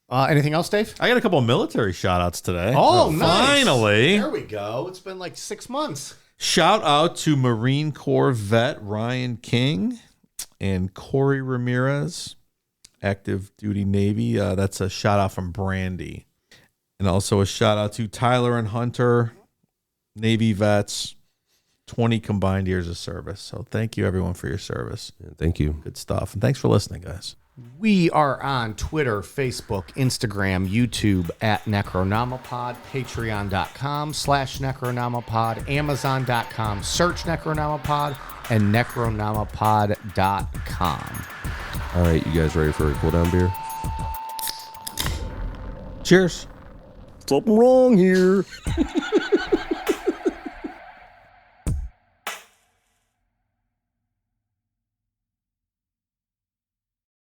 Speaker 1: Anything else, Dave?
Speaker 3: I got a couple of military shout outs today.
Speaker 1: Oh, nice.
Speaker 3: Finally.
Speaker 1: There we go. It's been like 6 months.
Speaker 3: Shout out to Marine Corps vet Ryan King and Corey Ramirez, active duty Navy. That's a shout out from Brandy. And also a shout out to Tyler and Hunter, Navy vets, 20 combined years of service. So thank you, everyone, for your service.
Speaker 2: Yeah, thank you.
Speaker 3: Good stuff. And thanks for listening, guys.
Speaker 1: We are on Twitter, Facebook, Instagram, YouTube at Necronomipod, Patreon.com/Necronomipod, Amazon.com, search Necronomipod, and Necronomipod.com.
Speaker 2: All right, you guys ready for a cool down beer?
Speaker 3: Cheers.
Speaker 4: Something wrong here.